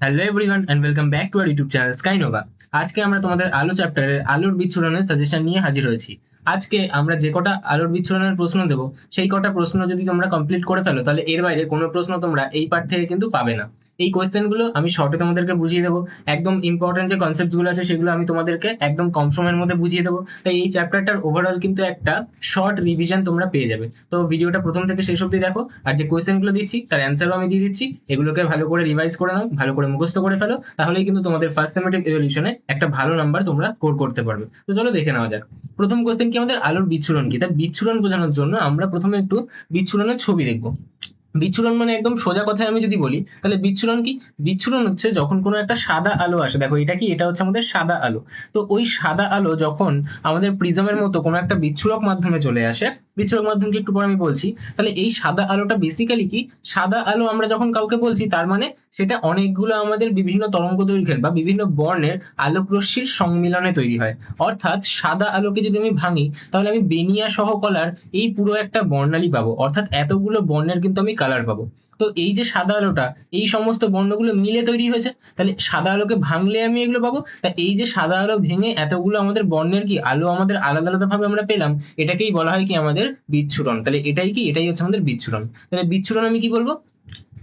Hello everyone and welcome back to our YouTube channel Skynova. আজকে আমরা তোমাদের আলো চ্যাপ্টারের আলোর বিচ্ছুরণের সাজেশন নিয়ে হাজির হয়েছি। আজকে আমরা যে কটা আলোর বিচ্ছুরণের প্রশ্ন দেবো সেই কটা প্রশ্ন যদি তোমরা কমপ্লিট করে ফেলো তাহলে এর বাইরে কোনো প্রশ্ন তোমরা এই পার্ট থেকে কিন্তু পাবে না। এই কোয়েশ্চেন গুলো আমি শর্টে তোমাদেরকে বুঝিয়ে দেবো। একদম ইম্পর্টেন্ট যে কনসেপ্ট গুলো আছে সেগুলো আমি তোমাদেরকে একদম কম সময়ের মধ্যে বুঝিয়ে দেবো। তাই এই চ্যাপ্টারটার ওভারঅল কিন্তু একটা শর্ট রিভিশন তোমরা পেয়ে যাবে। তো ভিডিওটা প্রথম থেকে শেষ অব্দি দেখো, আর যে কোয়েশ্চেন গুলো দিচ্ছি তার অ্যান্সারও আমি দিয়ে দিচ্ছি। এগুলোকে ভালো করে রিভাইজ করে নাও, ভালো করে মুখস্থ করে ফেলো, তাহলেই কিন্তু তোমাদের ফার্স্ট সেমেটিভ ইভ্যালুয়েশনে একটা ভালো নাম্বার তোমরা স্কোর করতে পারবে। তো চলো দেখে নেওয়া যাক। প্রথম কোয়েশ্চেন কি, আমাদের আলোর বিচ্ছুরণ কি। তার বিচ্ছুরণ বোঝানোর জন্য আমরা প্রথমে একটু বিচ্ছুরণের ছবি দেখবো। বিচ্ছুরণ মানে একদম সোজা কথায় আমি যদি বলি তাহলে বিচ্ছুরণ কি, বিচ্ছুরণ হচ্ছে যখন কোনো একটা সাদা আলো আসে। দেখো এটা কি, এটা হচ্ছে আমাদের সাদা আলো। তো ওই সাদা আলো যখন আমাদের প্রিজমের মতো কোনো একটা বিচ্ছুরক মাধ্যমে চলে আসে, বিচ্ছুরক মাধ্যমকে একটু পরে আমি বলছি, তাহলে এই সাদা আলোটা বেসিক্যালি কি, সাদা আলো আমরা যখন কাউকে বলছি তার মানে সেটা অনেকগুলো আমাদের বিভিন্ন তরঙ্গ দৈর্ঘ্যের বা বিভিন্ন বর্ণের আলোক রশ্মির সংমিলনে তৈরি হয়। অর্থাৎ সাদা আলোকে যদি আমি ভাঙি তাহলে আমি বেনিয়া সহ কলার এই পুরো একটা বর্ণালী পাবো, অর্থাৎ এতগুলো বর্ণের কিন্তু আমি কালার পাবো। তো এই যে সাদা আলোটা এই সমস্ত বর্ণগুলো মিলে তৈরি হয়েছে, তাহলে সাদা আলোকে ভাঙলে আমি এগুলো পাবো। তা এই যে সাদা আলো ভেঙে এতগুলো আমাদের বর্ণের কি আলো আমাদের আলাদা আলাদা ভাবে আমরা পেলাম, এটাকেই বলা হয় কি আমাদের বিচ্ছুরণ। তাহলে এটাই কি, এটাই হচ্ছে আমাদের বিচ্ছুরণ। তাহলে বিচ্ছুরণ আমি কি বলবো,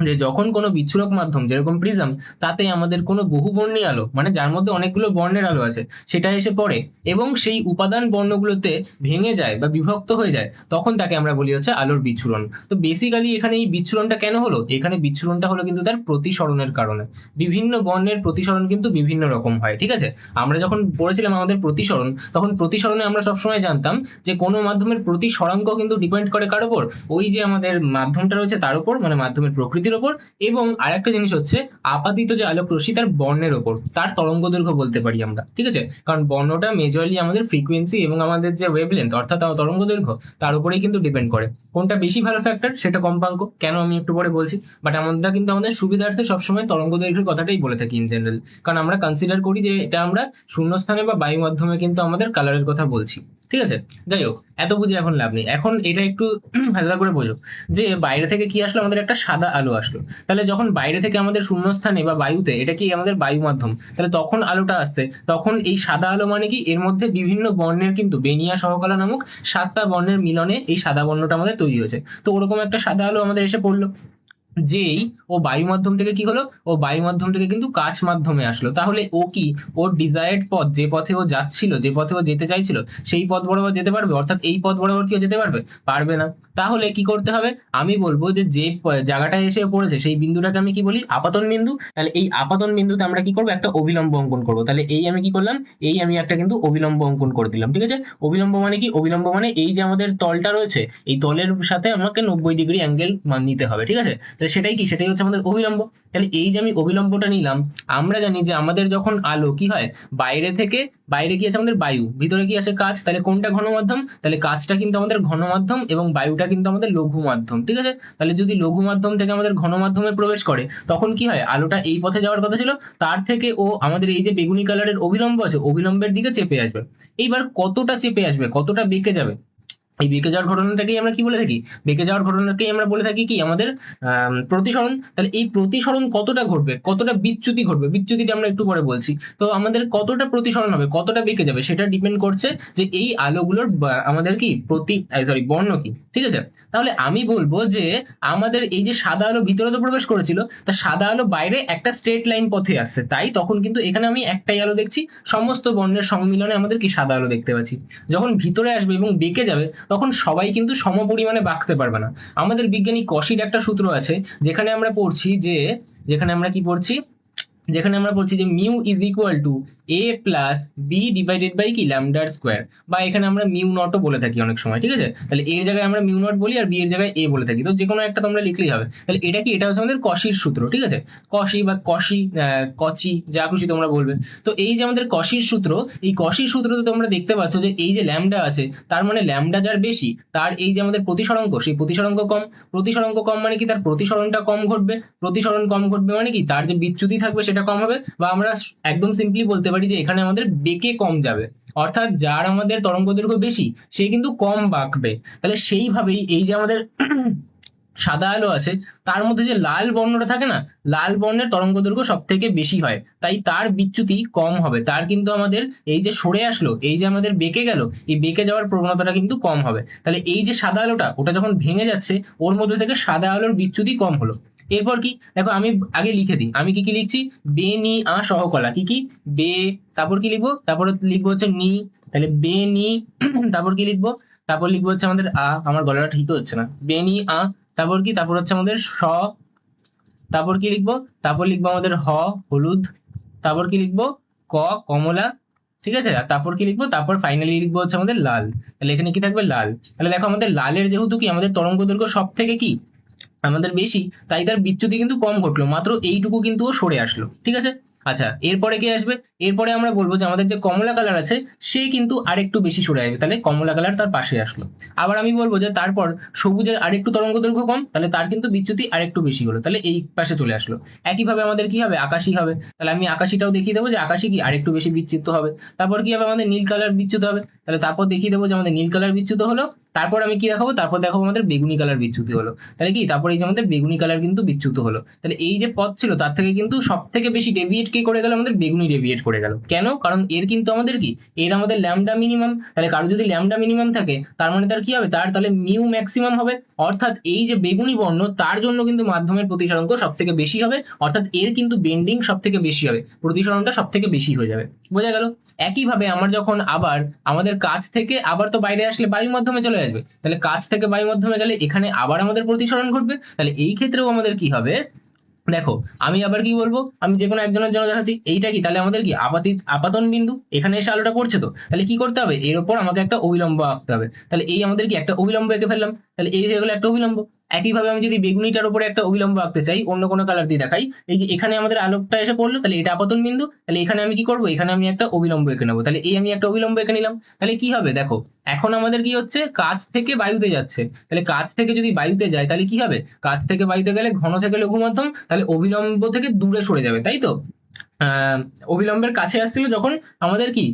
যে যখন কোনো বিচ্ছুরক মাধ্যম যেরকম প্রিজম, তাতে আমাদের কোনো বহুবর্ণী আলো মানে যার মধ্যে অনেকগুলো বর্ণের আলো আছে সেটা এসে পড়ে এবং সেই উপাদান বর্ণগুলোতে ভেঙে যায় বা বিভক্ত হয়ে যায়, তখন তাকে আমরা বলি হচ্ছে আলোর বিচ্ছুরণ। তো বেসিক্যালি এখানে এই বিচ্ছুরণটা কেন হলো, এখানে বিচ্ছুরণটা হলো কিন্তু তার প্রতিসরণের কারণে। বিভিন্ন বর্ণের প্রতিসরণ কিন্তু বিভিন্ন রকম হয়, ঠিক আছে। আমরা যখন পড়েছিলাম আমাদের প্রতিসরণ, তখন প্রতিসরণে আমরা সবসময় জানতাম যে কোনো মাধ্যমের প্রতিসরাঙ্ক কিন্তু ডিপেন্ড করে কার উপর, ওই যে আমাদের মাধ্যমটা রয়েছে তার উপর, মানে মাধ্যমের প্রকৃতির উপর। এবং আরেকটা জিনিস হচ্ছে আপাতিত যে আলোক রশ্মি তার বর্ণের উপর, তার তরঙ্গ দৈর্ঘ্য বলতে পারি আমরা, ঠিক আছে। কারণ বর্ণটা মেজরলি আমাদের ফ্রিকোয়েন্সি এবং আমাদের যে ওয়েভলেন্থ অর্থাৎ তরঙ্গ দৈর্ঘ্য তার উপরেই কিন্তু ডিপেন্ড করে। কোনটা বেশি ভালো ফ্যাক্টর সেটা কম্পাঙ্ক, কেন আমি একটু পরে বলছি। বাট আমরা কিন্তু আমাদের সুবিধার্থে সবসময় তরঙ্গ দৈর্ঘ্যের কথাটাই বলে থাকি ইন জেনারেল, কারণ আমরা কনসিডার করি যে এটা আমরা শূন্যস্থানে বা বায়ু মাধ্যমে কিন্তু আমাদের কালারের কথা বলছি, ঠিক আছে। যাই হোক, এত বুঝে এখন লাভ নেই, এখন এটা একটু হালকা করে বোঝো। যে বাইরে থেকে কি আসলো, আমাদের একটা সাদা আলো আসলো। তাহলে যখন বাইরে থেকে আমাদের শূন্যস্থানে বা বায়ুতে, এটা কি আমাদের বায়ু মাধ্যম, তাহলে তখন আলোটা আসছে, তখন এই সাদা আলো মানে কি, এর মধ্যে বিভিন্ন বর্ণের কিন্তু বেনিয়া সহকলা নামক 7টা বর্ণের মিলনে এই সাদা বর্ণটা আমাদের তৈরি হয়েছে। তো ওরকম একটা সাদা আলো আমাদের এসে পড়লো, যেই ও বায়ু মাধ্যম থেকে কি হলো, ও বায়ু মাধ্যম থেকে কিন্তু কাচ মাধ্যমে আসলো। তাহলে ও কি, ওর ডিজায়ার্ড পথ, যে পথে ও যাচ্ছিল, যে পথে ও যেতে চাইছিল সেই পথ বরাবর যেতে পারবে, অর্থাৎ এই পথ বরাবর কি ও যেতে পারবে, পারবে না। তাহলে কি করতে হবে, আমি বলবো যে যে জায়গাটায় এসে পড়েছে সেই বিন্দুটাকে আমি কি বলি, আপাতন বিন্দু। তাহলে এই আপাতন বিন্দুতে আমরা কি করবো, একটা অবিলম্ব অঙ্কন করবো। তাহলে এই আমি কি করলাম, এই আমি একটা কিন্তু অবিলম্ব অঙ্কন করে দিলাম, ঠিক আছে। অবিলম্ব মানে কি, অবিলম্ব মানে এই যে আমাদের তলটা রয়েছে এই তলের সাথে আমাকে 90 ডিগ্রি অ্যাঙ্গেল নিতে হবে, ঠিক আছে। তাহলে সেটাই কি, সেটাই হচ্ছে আমাদের অবিলম্ব। তাহলে এই যে আমি অবিলম্বটা নিলাম, আমরা জানি যে আমাদের যখন আলো কি হয়, বাইরে থেকে, বাইরে কি আছে আমাদের বায়ু, ভিতরে কি আছে কাঁচ, তাহলে কোনটা ঘন মাধ্যম, তাহলে কাঁচটা কিন্তু আমাদের ঘন মাধ্যম এবং বায়ুটা কিন্তু আমাদের লঘু মাধ্যম, ঠিক আছে। তাহলে যদি লঘু মাধ্যম থেকে আমাদের ঘন মাধ্যমে প্রবেশ করে তখন কি হয়, আলোটা এই পথে যাওয়ার কথা ছিল, তার থেকে ও আমাদের এই যে বেগুনি কালারের অবিলম্ব আছে অবিলম্বের দিকে চেপে আসবে। এইবার কতটা চেপে আসবে, কতটা বেঁকে যাবে, এই বেঁকে যাওয়ার ঘটনাটাকেই আমরা কি বলে থাকি, বেঁকে যাওয়ার ঘটনাকেই আমরা বলে থাকি কি আমাদের প্রতিসরণ। তাহলে এই প্রতিসরণ কতটা ঘটবে, কতটা বিচ্যুতি ঘটবে, বিচ্যুতিটা আমরা একটু পরে বলছি। তো আমাদের কতটা প্রতিসরণ হবে, কতটা বেঁকে যাবে, সেটা ডিপেন্ড করছে যে এই আলোগুলোর আমাদের কি বর্ণ কি, ঠিক আছে। তাহলে আমি বলবো যে আমাদের এই যে সাদা আলো ভিতরে তো প্রবেশ করেছিল, তা সাদা আলো বাইরে একটা স্ট্রেট লাইন পথে আসছে, তাই তখন কিন্তু এখানে আমি একটাই আলো দেখছি, সমস্ত বর্ণের সংমিলনে আমাদের কি সাদা আলো দেখতে পাচ্ছি। যখন ভিতরে আসবে এবং বেঁকে যাবে তখন সবাই কিন্তু সম পরিমাণে বাঁকতে পারবে না। আমাদের বিজ্ঞানী কশির একটা সূত্র আছে, যেখানে আমরা পড়ছি যে, যেখানে আমরা কি পড়ছি, যেখানে আমরা বলছি যে mu is equal to a plus B divided by কি ল্যামডার স্কোয়ার, বা এখানে আমরা মিউ নটও বলে থাকি অনেক সময়, ঠিক আছে। তাহলে এর জায়গায় আমরা মিউ নট বলি আর বি এর জায়গায় এ বলে থাকি, তো যে কোনো একটা তোমরা লিখলেই হবে। তাহলে এটা কি, এটা হচ্ছে আমাদের কশির সূত্র, ঠিক আছে। কশি বা কশি, কচি, যা খুশি তোমরা বলবে। তো এই যে আমাদের কশির সূত্র, এই কশির সূত্রতে তোমরা দেখতে পাচ্ছ যে এই যে ল্যামডা আছে, তার মানে ল্যামডা যার বেশি তার এই যে আমাদের প্রতিসরাঙ্ক, সেই প্রতিসরাঙ্ক কম। প্রতিসরাঙ্ক কম মানে কি, তার প্রতিসরণটা কম ঘটবে। প্রতিসরণ কম ঘটবে মানে কি, তার যে বিচ্যুতি থাকবে সেটা কম হবে, বা আমরা একদম সিম্পলি বলতে পারি যে এখানে আমাদের বেঁকে কম যাবে। অর্থাৎ যার আমাদের তরঙ্গ দৈর্ঘ্য বেশি সে কিন্তু কম বাঁকবে। তাহলে সেইভাবেই এই যে আমাদের সাদা আলো আছে তার মধ্যে যে লাল বর্ণটা থাকে না, লাল বর্ণের তরঙ্গ দৈর্ঘ্য সব থেকে বেশি হয়, তাই তার বিচ্যুতি কম হবে। তার কিন্তু আমাদের এই যে সরে আসলো, এই যে আমাদের বেঁকে গেল, এই বেঁকে যাওয়ার প্রবণতাটা কিন্তু কম হবে। তাহলে এই যে সাদা আলোটা ওটা যখন ভেঙে যাচ্ছে, ওর মধ্যে থেকে সাদা আলোর বিচ্যুতি কম হলো। এরপর কি দেখো, আমি আগে লিখে দিই, আমি কি কি লিখছি, বে নি আ সহকলা, কি কি বে, তারপর কি লিখবো, তারপর লিখবো হচ্ছে নি, তাহলে বে নি, তারপর কি লিখবো, তারপর লিখবো হচ্ছে আমাদের আ, আমার গলাটা ঠিক হচ্ছে না, বে নি আ, তারপর কি, তারপর হচ্ছে আমাদের স, তারপর কি লিখবো, তারপর লিখবো আমাদের হ হলুদ, তারপর কি লিখবো, ক কমলা, ঠিক আছে, আর তারপর কি লিখবো, তারপর ফাইনালি লিখবো হচ্ছে আমাদের লাল। তাহলে এখানে কি থাকবে, লাল। তাহলে দেখো আমাদের লালের যেহেতু কি আমাদের তরঙ্গ দৈর্ঘ্য সব থেকে কি আমাদের বেশি, তাই তার বিচ্যুতি কিন্তু কম ঘটলো, মাত্র এইটুকু কিন্তু ও সরে আসলো, ঠিক আছে। আচ্ছা, এরপরে কি আসবে, এরপরে আমরা বলবো যে আমাদের যে কমলা কালার আছে সে কিন্তু আরেকটু বেশি সরে আসবে, তাহলে কমলা কালার তার পাশে আসলো। আবার আমি বলবো যে তারপর সবুজের আরেকটু তরঙ্গ দৈর্ঘ্য কম, তাহলে তার কিন্তু বিচ্যুতি আরেকটু বেশি হলো, তাহলে এই পাশে চলে আসলো। একইভাবে আমাদের কি হবে, আকাশি হবে, তাহলে আমি আকাশিটাও দেখিয়ে দেবো যে আকাশি কি আরেকটু বেশি বিচ্যুত হবে। তারপর কি হবে, আমাদের নীল কালার বিচ্যুত হবে, তাহলে তারপর দেখিয়ে দেবো যে আমাদের নীল কালার বিচ্যুত হলো। তারপর আমি কি দেখাবো, তারপর দেখাবো আমাদের বেগুনি কালার বিচ্যুতি হলো। তাহলে কি, তারপর এই যে আমাদের বেগুনি কালার কিন্তু বিচ্যুত হলো। তাহলে এই যে পথ ছিল তার থেকে কিন্তু সব থেকে বেশি ডেভিয়েট কে করে গেল, আমাদের বেগুনি ডেভিয়েট করে গেল। কেন, কারণ এর কিন্তু আমাদের কি, এর আমাদের ল্যামডা মিনিমাম, তাহলে কারো যদি ল্যামডা মিনিমাম থাকে তার মানে তার কি হবে, তার তাহলে মিউ ম্যাক্সিমাম হবে। অর্থাৎ এই যে বেগুনি বর্ণ তার জন্য কিন্তু মাধ্যমের প্রতিসরাঙ্ক সব থেকে বেশি হবে, অর্থাৎ এর কিন্তু বেন্ডিং সব থেকে বেশি হবে, প্রতিসরণটা সব থেকে বেশি হয়ে যাবে। বোঝা গেল। একইভাবে আমার যখন আবার আমাদের কাছ থেকে আবার তো বাইরে আসলে বায়ু মাধ্যমে চলে আসবে, তাহলে কাছ থেকে বায়ু মাধ্যমে গেলে এখানে আবার আমাদের প্রতিসরণ ঘটবে। তাহলে এই ক্ষেত্রেও আমাদের কি হবে, দেখো আমি আবার কি বলবো, আমি যে কোনো একজনের জন্য দেখাচ্ছি, এইটা কি, তাহলে আমাদের কি আপাতন বিন্দু, এখানে এসে আলোটা পড়ছে, তো তাহলে কি করতে হবে, এর উপর আমাকে একটা অবিলম্ব আঁকতে হবে। তাহলে এই আমাদের কি একটা অবিলম্ব এঁকে ফেললাম, তাহলে এই হয়ে গেলো একটা অবিলম্ব। একইভাবে আমি যদি বেগুনিটার উপরে একটা অবিলম্ব আঁকতে চাই, অন্য কোনো কালার দিয়ে দেখাই, এই যে এখানে আমাদের আলোকটা এসে পড়লো, তাহলে এটা আপাতন বিন্দু, তাহলে এখানে আমি কি করবো, এখানে আমি একটা অবিলম্ব এঁকে নেবো, তাহলে এই আমি একটা অবিলম্ব এঁকে নিলাম। তাহলে কি হবে দেখো, এখন আমাদের কি হচ্ছে, কাছ থেকে বায়ুতে যাচ্ছে, তাহলে কাছ থেকে যদি বায়ুতে যায় তাহলে কি হবে, কাছ থেকে বায়ুতে গেলে ঘন থেকে লঘু মাধ্যম, তাহলে অবিলম্ব থেকে দূরে সরে যাবে, তাই তো। আহ অবিলম্বের কাছে আসছিল যখন আমাদের কি,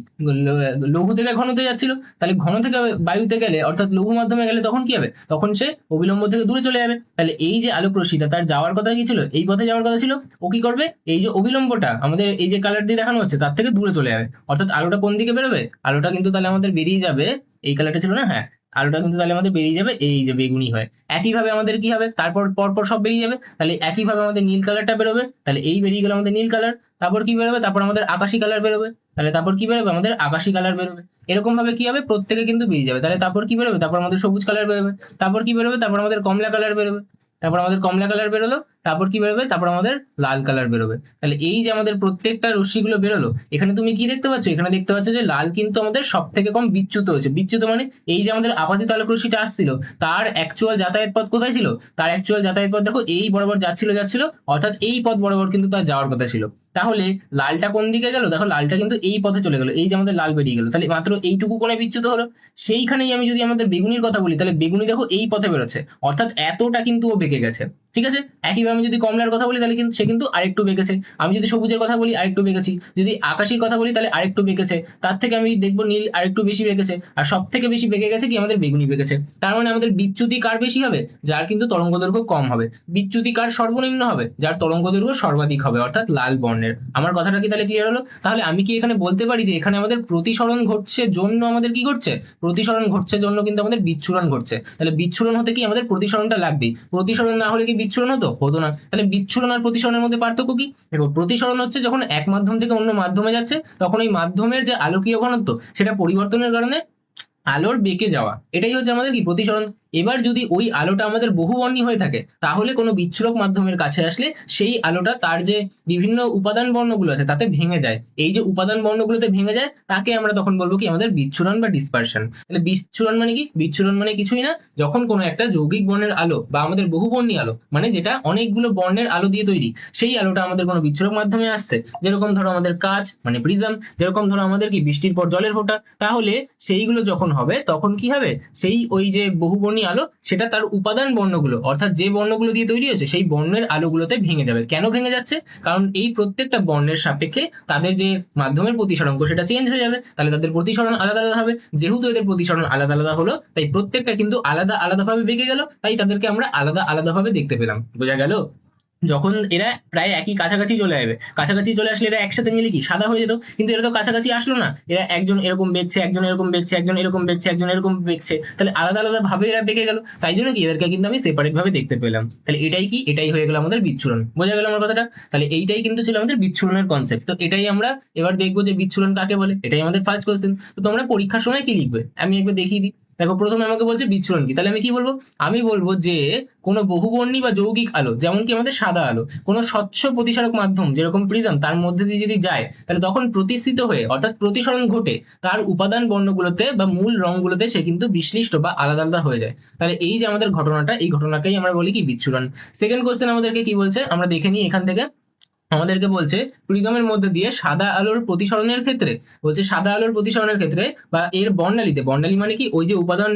লঘু থেকে ঘনতে যাচ্ছিল, তাহলে ঘন থেকে বায়ুতে গেলে অর্থাৎ লঘু মাধ্যমে গেলে তখন কি হবে, তখন সে অবিলম্ব থেকে দূরে চলে যাবে। তাহলে এই যে আলোক রশ্মিটা তার যাওয়ার কথা কি ছিল, এই পথে যাওয়ার কথা ছিল, ও কি করবে, এই যে অবিলম্বটা আমাদের এই যে কালার দিয়ে দেখানো হচ্ছে তার থেকে দূরে চলে যাবে, অর্থাৎ আলোটা কোন দিকে বেরোবে, আলোটা কিন্তু তাহলে আমাদের বেরিয়ে যাবে, এই কালারটা ছিল না, হ্যাঁ, আলোটা কিন্তু তাহলে আমাদের বেরিয়ে যাবে এই যে বেগুনি হয়। একইভাবে আমাদের কি হবে, তারপর পরপর সব বেরিয়ে যাবে, তাহলে একইভাবে আমাদের নীল কালারটা বেরোবে, তাহলে এই বেরিয়ে গেল আমাদের নীল কালার। তারপর কি বেরোবে, তারপর আমাদের আকাশি কালার বেরোবে, তাহলে তারপর কি বেরোবে, আমাদের আকাশি কালার বেরোবে। এরকম ভাবে কি হবে, প্রত্যেকে কিন্তু বেরিয়ে যাবে। তাহলে তারপর কি বেরোবে, তারপর আমাদের সবুজ কালার বেরোবে, তারপর কি বেরোবে, তারপর আমাদের কমলা কালার বেরোবে, তারপর আমাদের কমলা কালার বেরোলো, তারপর কি বেরোবে, তারপর আমাদের লাল কালার বেরোবে। তাহলে এই যে আমাদের প্রত্যেকটা রশ্মিগুলো বেরোলো, এখানে তুমি কি দেখতে পাচ্ছ, এখানে দেখতে পাচ্ছ যে লাল কিন্তু আমাদের সব থেকে কম বিচ্যুত হয়েছে। বিচ্যুত মানে এই যে আমাদের আপাতিত আলোক রশ্মিটা আসছিল তার অ্যাকচুয়াল যাতায়াত পথ কোথায় ছিল, তার অ্যাকচুয়াল যাতায়াত পথ দেখো এই বরাবর যাচ্ছিল, অর্থাৎ এই পথ বরাবর কিন্তু তার যাওয়ার কথা ছিল। তাহলে লালটা কোন দিকে গেল, দেখো লালটা কিন্তু এই পথে চলে গেল, এই যে আমাদের লাল বেরিয়ে গেল, তাহলে মাত্র এইটুকু কোণে বিচ্যুত হলো। সেইখানেই আমি যদি আমাদের বেগুনির কথা বলি, তাহলে বেগুনি দেখো এই পথে বেরোচ্ছে, অর্থাৎ এতটা কিন্তু ও বেঁকে গেছে, ঠিক আছে। একইভাবে আমি যদি কমলার কথা বলি তাহলে কিন্তু সে কিন্তু আরেকটু বেঁকেছে, আমি যদি সবুজের কথা বলি আরেকটু বেঁকেছি, যদি আকাশির কথা বলি তাহলে আরেকটু বেঁকেছে, তার থেকে আমি দেখবো নীল আরেকটু বেশি বেঁকেছে, আর সব থেকে বেশি বেঁকে গেছে কি আমাদের বেগুনি বেঁকেছে। তার মানে আমাদের বিচ্যুতি কার বেশি হবে, যার কিন্তু তরঙ্গ দৈর্ঘ্য কম হবে। বিচ্যুতি কার সর্বনিম্ন হবে, যার তরঙ্গ দৈর্ঘ্য সর্বাধিক হবে, অর্থাৎ লাল বর্ণের। আমার কথাটা কি তাহলে ক্লিয়ার হলো? তাহলে আমি কি এখানে বলতে পারি যে এখানে আমাদের প্রতিসরণ ঘটছে জন্য আমাদের কি ঘটছে, প্রতিসরণ ঘটছে জন্য কিন্তু আমাদের বিচ্ছুরণ ঘটছে। তাহলে বিচ্ছুরণ হতে কি আমাদের প্রতিসরণটা লাগবেই, প্রতিসরণ না হলে কি বিচ্ছুরণ হতো না। তাহলে বিচ্ছুরণ আর প্রতিসরণের মধ্যে পার্থক্য কি, দেখো প্রতিসরণ হচ্ছে যখন এক মাধ্যম থেকে অন্য মাধ্যমে যাচ্ছে তখন ওই মাধ্যমের যে আলোকীয় ঘনত্ব সেটা পরিবর্তনের কারণে আলোর বেঁকে যাওয়া, এটাই হচ্ছে আমাদের কি প্রতিসরণ। এবার যদি ওই আলোটা আমাদের বহুবর্ণী হয়ে থাকে তাহলে কোনো বিচ্ছুরক মাধ্যমের কাছে আসলে সেই আলোটা তার যে বিভিন্ন উপাদান বর্ণগুলো আছে তাতে ভেঙে যায়, এই যে উপাদান বর্ণগুলোতে ভেঙে যায় তাকে আমরা তখন বলবো কি আমাদের বিচ্ছুরণ বা ডিসপারশন। তাহলে বিচ্ছুরণ মানে কি, বিচ্ছুরণ মানে কিছুই না, যখন কোনো একটা যৌগিক বর্ণের আলো বা আমাদের বহুবর্ণী আলো মানে যেটা অনেকগুলো বর্ণের আলো দিয়ে তৈরি, সেই আলোটা আমাদের কোনো বিচ্ছুরক মাধ্যমে আসছে, যেরকম ধরো আমাদের কাঁচ মানে প্রিজম, যেরকম ধরো আমাদের কি বৃষ্টির পর জলের ফোঁটা, তাহলে সেইগুলো যখন হবে তখন কি হবে, সেই ওই যে বহুবর্ণী বহুবর্ণী আলো সেটা তার উপাদান বর্ণগুলো অর্থাৎ যে বর্ণগুলো দিয়ে তৈরি হয়েছে সেই বর্ণের আলোগুলোতে ভেঙে যাবে। কেন ভেঙে যাচ্ছে? কারণ এই প্রত্যেকটা বর্ণের সাপেক্ষে তাদের যে মাধ্যমের প্রতিসরণ সেটা চেঞ্জ হয়ে যাবে, তাহলে তাদের প্রতিসরণ আলাদা আলাদা হবে। যেহেতু এদের প্রতিসরণ আলাদা আলাদা হলো তাই প্রত্যেকটা কিন্তু আলাদা আলাদা ভাবে বেঁকে গেল, তাই তাদেরকে আমরা আলাদা আলাদা ভাবে দেখতে পেলাম। বোঝা গেল? যখন এরা প্রায় একই কাছাকাছি চলে আসবে, কাছাকাছি চলে আসলে এরা একসাথে মিলে কি সাদা হয়ে যেত, কিন্তু এরা তো কাছাকাছি আসলো না। এরা একজন এরকম বেঁকছে, একজন এরকম বেঁকছে, একজন এরকম বেঁকছে, একজন এরকম বেঁকছে, তাহলে আলাদা আলাদা ভাবে এরা বেঁকে গেল। তাই জন্য কি এদেরকে কিন্তু আমি সেপারেট ভাবে দেখতে পেলাম। তাহলে এটাই কি, এটাই হয়ে গেল আমাদের বিচ্ছুরণ। বোঝা গেল আমার কথাটা? তাহলে এইটাই কিন্তু ছিল আমাদের বিচ্ছুরণের কনসেপ্ট। তো এটাই আমরা এবার দেখবো যে বিচ্ছুরণ কাকে বলে, এটাই আমাদের ফার্স্ট কোশ্চেন। তো তোমরা পরীক্ষার সময় কি লিখবে আমি একবার দেখিয়ে দিই। দেখো, প্রথমে আমাকে বলছে বিচ্ছুরণ কি, তাহলে আমি কি বলবো? আমি বলবো যে কোনো বহুবর্ণী বা যৌগিক আলো, যেমন কি আমাদের সাদা আলো, কোনো স্বচ্ছ প্রতিসারক মাধ্যম যেরকম প্রিজম, তার মধ্যে দিয়ে যদি যায় তাহলে তখন প্রতিসৃত হয়ে অর্থাৎ প্রতিসরণ ঘটে তার উপাদান বর্ণগুলোতে বা মূল রঙগুলোতে সে কিন্তু বিশ্লিষ্ট বা আলাদা আলাদা হয়ে যায়। তাহলে এই যে আমাদের ঘটনাটা, এই ঘটনাকেই আমরা বলি কি বিচ্ছুরণ। সেকেন্ড কোশ্চেন আমাদেরকে কি বলছে আমরা দেখে নিই এখান থেকে। আমাদেরকে বলছে প্রিজমের মধ্যে দিয়ে সাদা আলোর প্রতিসরণের ক্ষেত্রে, বলছে সাদা আলোর প্রতিসরণের ক্ষেত্রে বা এর বর্ণালীতে, বর্ণালী মানে কি ওই যে উপাদান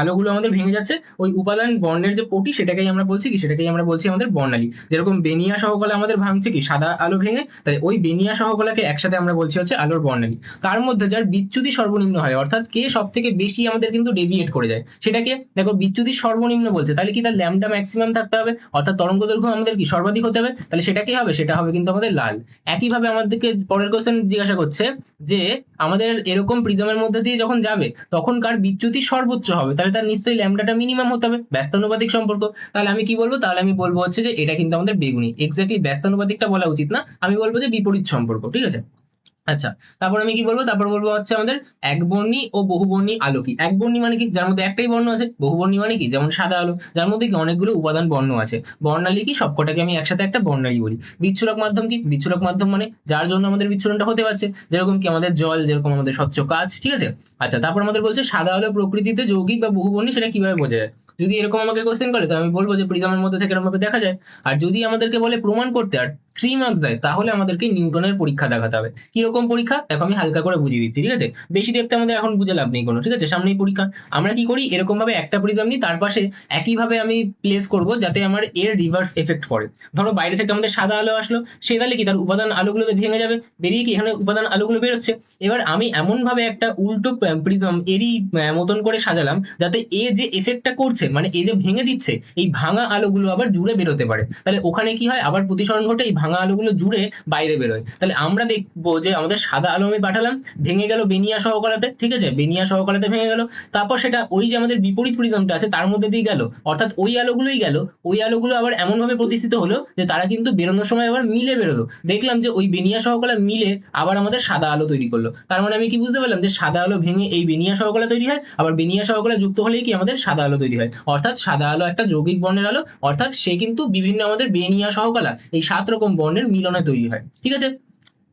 আলোগুলো আমাদের ভেঙে যাচ্ছে ওই উপাদান বর্ণের যে পটি সেটাকেই আমরা বলছি কি, সেটাকেই আমরা বলছি আমাদের বর্ণালী। যেরকম বেনিয়া সহকলা আমাদের ভাঙছে কি সাদা আলো ভেঙে, তাহলে ওই বেনিয়া সহকলাকে একসাথে আমরা বলছি হচ্ছে আলোর বর্ণালী। তার মধ্যে যার বিচ্যুতি সর্বনিম্ন হয় অর্থাৎ কে সব থেকে বেশি আমাদের কিন্তু ডেভিয়েট করে যায় সেটাকে, দেখো বিচ্যুতি সর্বনিম্ন বলছে, তাহলে কি তার ল্যামডা ম্যাক্সিমাম থাকতে হবে অর্থাৎ তরঙ্গ দৈর্ঘ্য আমাদের কি সর্বাধিক হতে হবে, তাহলে সেটা কি হবে? সেটা হবে কিন্তু আমাদের লাল। একইভাবে আমাদেরকে পরের কোশ্চেন জিজ্ঞাসা করছে যে আমাদের এরকম প্রিজমের মধ্যে দিয়ে যখন যাবে তখন কার বিচ্যুতি সর্বোচ্চ হবে, তাহলে তার নিশ্চয়ই ল্যামডাটা মিনিমাম হতে হবে, ব্যস্তানুপাতিক সম্পর্ক। তাহলে আমি কি বলবো? তাহলে আমি বলবো হচ্ছে যে এটা কিন্তু আমাদের বেগুনি। এক্স্যাক্টলি ব্যস্তানুপাতিকটা বলা উচিত না, আমি বলবো যে বিপরীত সম্পর্ক। ঠিক আছে? আচ্ছা, তারপর আমি কি বলবো? তারপর বলবো হচ্ছে আমাদের একবর্ণী ও বহুবর্ণী আলো কি। একবর্ণী মানে কি? যার মধ্যে একটাই বর্ণ আছে। বহুবর্ণী মানে কি? যেমন সাদা আলো, যার মধ্যে কি অনেকগুলো উপাদান বর্ণ আছে। বর্ণালী কি? সবকটাকে আমি একসাথে একটা বর্ণালী বলি। বিচ্ছুরক মাধ্যম কি? বিচ্ছুরক মাধ্যম মানে যার জন্য আমাদের বিচ্ছুরণটা হতে পারছে, যেরকম কি আমাদের জল, যেরকম আমাদের স্বচ্ছ কাঁচ। ঠিক আছে? আচ্ছা, তারপর আমাদের বলছে সাদা আলো প্রকৃতিতে যৌগিক বা বহুবর্ণী সেটা কিভাবে বোঝা যায়। যদি এরকম আমাকে কোশ্চেন করে তো আমি বলবো যে প্রিজমের মধ্যে থেকে এরকম ভাবে দেখা যায়। আর যদি আমাদেরকে বলে প্রমাণ করতে আর 3 মার্কস দেয় তাহলে আমাদেরকে নিউটনের পরীক্ষা দেখাতে হবে। কিরকম পরীক্ষা দেখো আমি হালকা করে বুঝিয়ে দিচ্ছি। ঠিক আছে? বেশি দেখতে আমাদের এখন বুঝে লাভ নেই কোনো। ঠিক আছে? সামনেই পরীক্ষা। আমরা কি করি এরকম ভাবে একটা প্রিজম নিই, তার পাশে একইভাবে আমি প্লেস করব যাতে আমার এর রিভার্স এফেক্ট পড়ে। ধরো বাইরে থেকে আমাদের সাদা আলো আসলো, সে তাহলে কি তার উপাদান আলোগুলোতে ভেঙে যাবে, বেরিয়ে কি এখানে উপাদান আলোগুলো বেরোচ্ছে। এবার আমি এমন ভাবে একটা উল্টো প্রিজম এরই মতন করে সাজালাম যাতে এ যে এফেক্টটা করছে মানে এ যে ভেঙে দিচ্ছে এই ভাঙা আলোগুলো আবার জুড়ে বেরোতে পারে। তাহলে ওখানে কি হয় আবার প্রতিসরণ ঘটে, এই ভাঙা আলোগুলো জুড়ে বাইরে বেরোয়। তাহলে আমরা দেখবো যে আমাদের সাদা আলো আমি পাঠালাম, ভেঙে গেল বেনিয়া সহকলাতে। ঠিক আছে? বেনিয়া সহকলাতে ভেঙে গেল, তারপর সেটা ওই যে আমাদের বিপরীত প্রিজমটা আছে তার মধ্যে দিয়ে গেল, অর্থাৎ ওই আলোগুলোই গেল। ওই আলোগুলো আবার এমন ভাবে প্রতিষ্ঠিত হলো যে তারা কিন্তু বেরোনোর সময় আবার মিলে বেরোলো। দেখলাম যে ওই বেনিয়া সহকলা মিলে আবার আমাদের সাদা আলো তৈরি করলো। তার মানে আমি কি বুঝতে পারলাম যে সাদা আলো ভেঙে এই বেনিয়া সহকলা তৈরি হয়, আবার বেনিয়া সহকলা যুক্ত হলেই কি আমাদের সাদা আলো তৈরি হয়। অর্থাৎ সাদা আলো একটা যৌগিক বর্ণের আলো, অর্থাৎ সে কিন্তু বিভিন্ন আমাদের বেনিয়া সহকলা এই 7 রকম বর্ণের মিলনে তৈরি হয়। ঠিক আছে?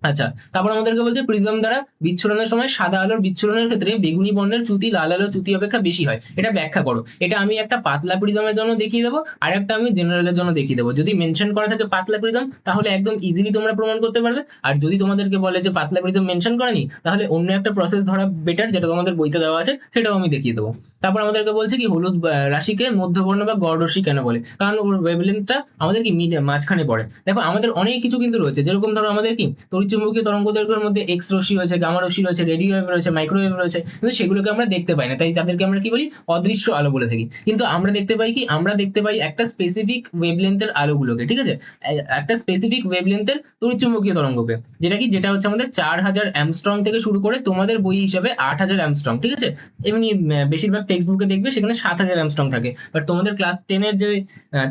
আচ্ছা, তারপর আমাদেরকে বলছে প্রিজম দ্বারা বিচ্ছুরণের সময় সাদা আলোর বিচ্ছুরণের ক্ষেত্রে বেগুনি বর্ণের চ্যুতি লাল আলোর চ্যুতি অপেক্ষা বেশি হয়। এটা ব্যাখ্যা করো। এটা আমি একটা পাতলা প্রিজমের জন্য দেখিয়ে দেবো আর একটা আমি জেনারেলের জন্য দেখিয়ে দেবো। যদি মেনশন করা থাকে পাতলা প্রিজম তাহলে একদম ইজিলি তোমরা প্রমাণ করতে পারবে, আর যদি তোমাদেরকে বলে যে পাতলা প্রিজম মেনশন করেনি তাহলে অন্য একটা প্রসেস ধরা বেটার, যেটা তোমাদের বইতে দেওয়া আছে সেটাও আমি দেখিয়ে দেবো। তারপর আমাদেরকে বলছে কি হলুদ রাশিকে মধ্যবর্ণ বা গড় রশ্মি কেন বলে, কারণ ওর ওয়েভলেন্থটা আমাদের কি মাঝখানে পড়ে। দেখো আমাদের অনেক কিছু কিন্তু রয়েছে, যেরকম ধরো আমাদের কি তড়িৎচুম্বকীয় তরঙ্গ দৈর্ঘ্যের মধ্যে এক্স রশ্মি রয়েছে, গামা রশ্মি রয়েছে, রেডিও ওয়েভ রয়েছে, মাইক্রোওয়েভ রয়েছে, কিন্তু সেগুলোকে আমরা দেখতে পাই না, তাই তাদেরকে আমরা কি বলি অদৃশ্য আলো বলে থাকি। কিন্তু আমরা দেখতে পাই কি, আমরা দেখতে পাই একটা স্পেসিফিক ওয়েভলেন্থের আলোগুলোকে। ঠিক আছে? একটা স্পেসিফিক ওয়েভলেন্থের তড়িৎচুম্বকীয় তরঙ্গকে, যেটা হচ্ছে আমাদের 4000 অ্যামস্ট্রং থেকে শুরু করে তোমাদের বই হিসাবে 8000 অ্যামস্ট্রং। ঠিক আছে? এমনি বেশিরভাগ টেক্সট বুকে দেখবে সেখানে 7000 অ্যামস্ট্রং থাকে, বাট তোমাদের ক্লাস 10-এর যে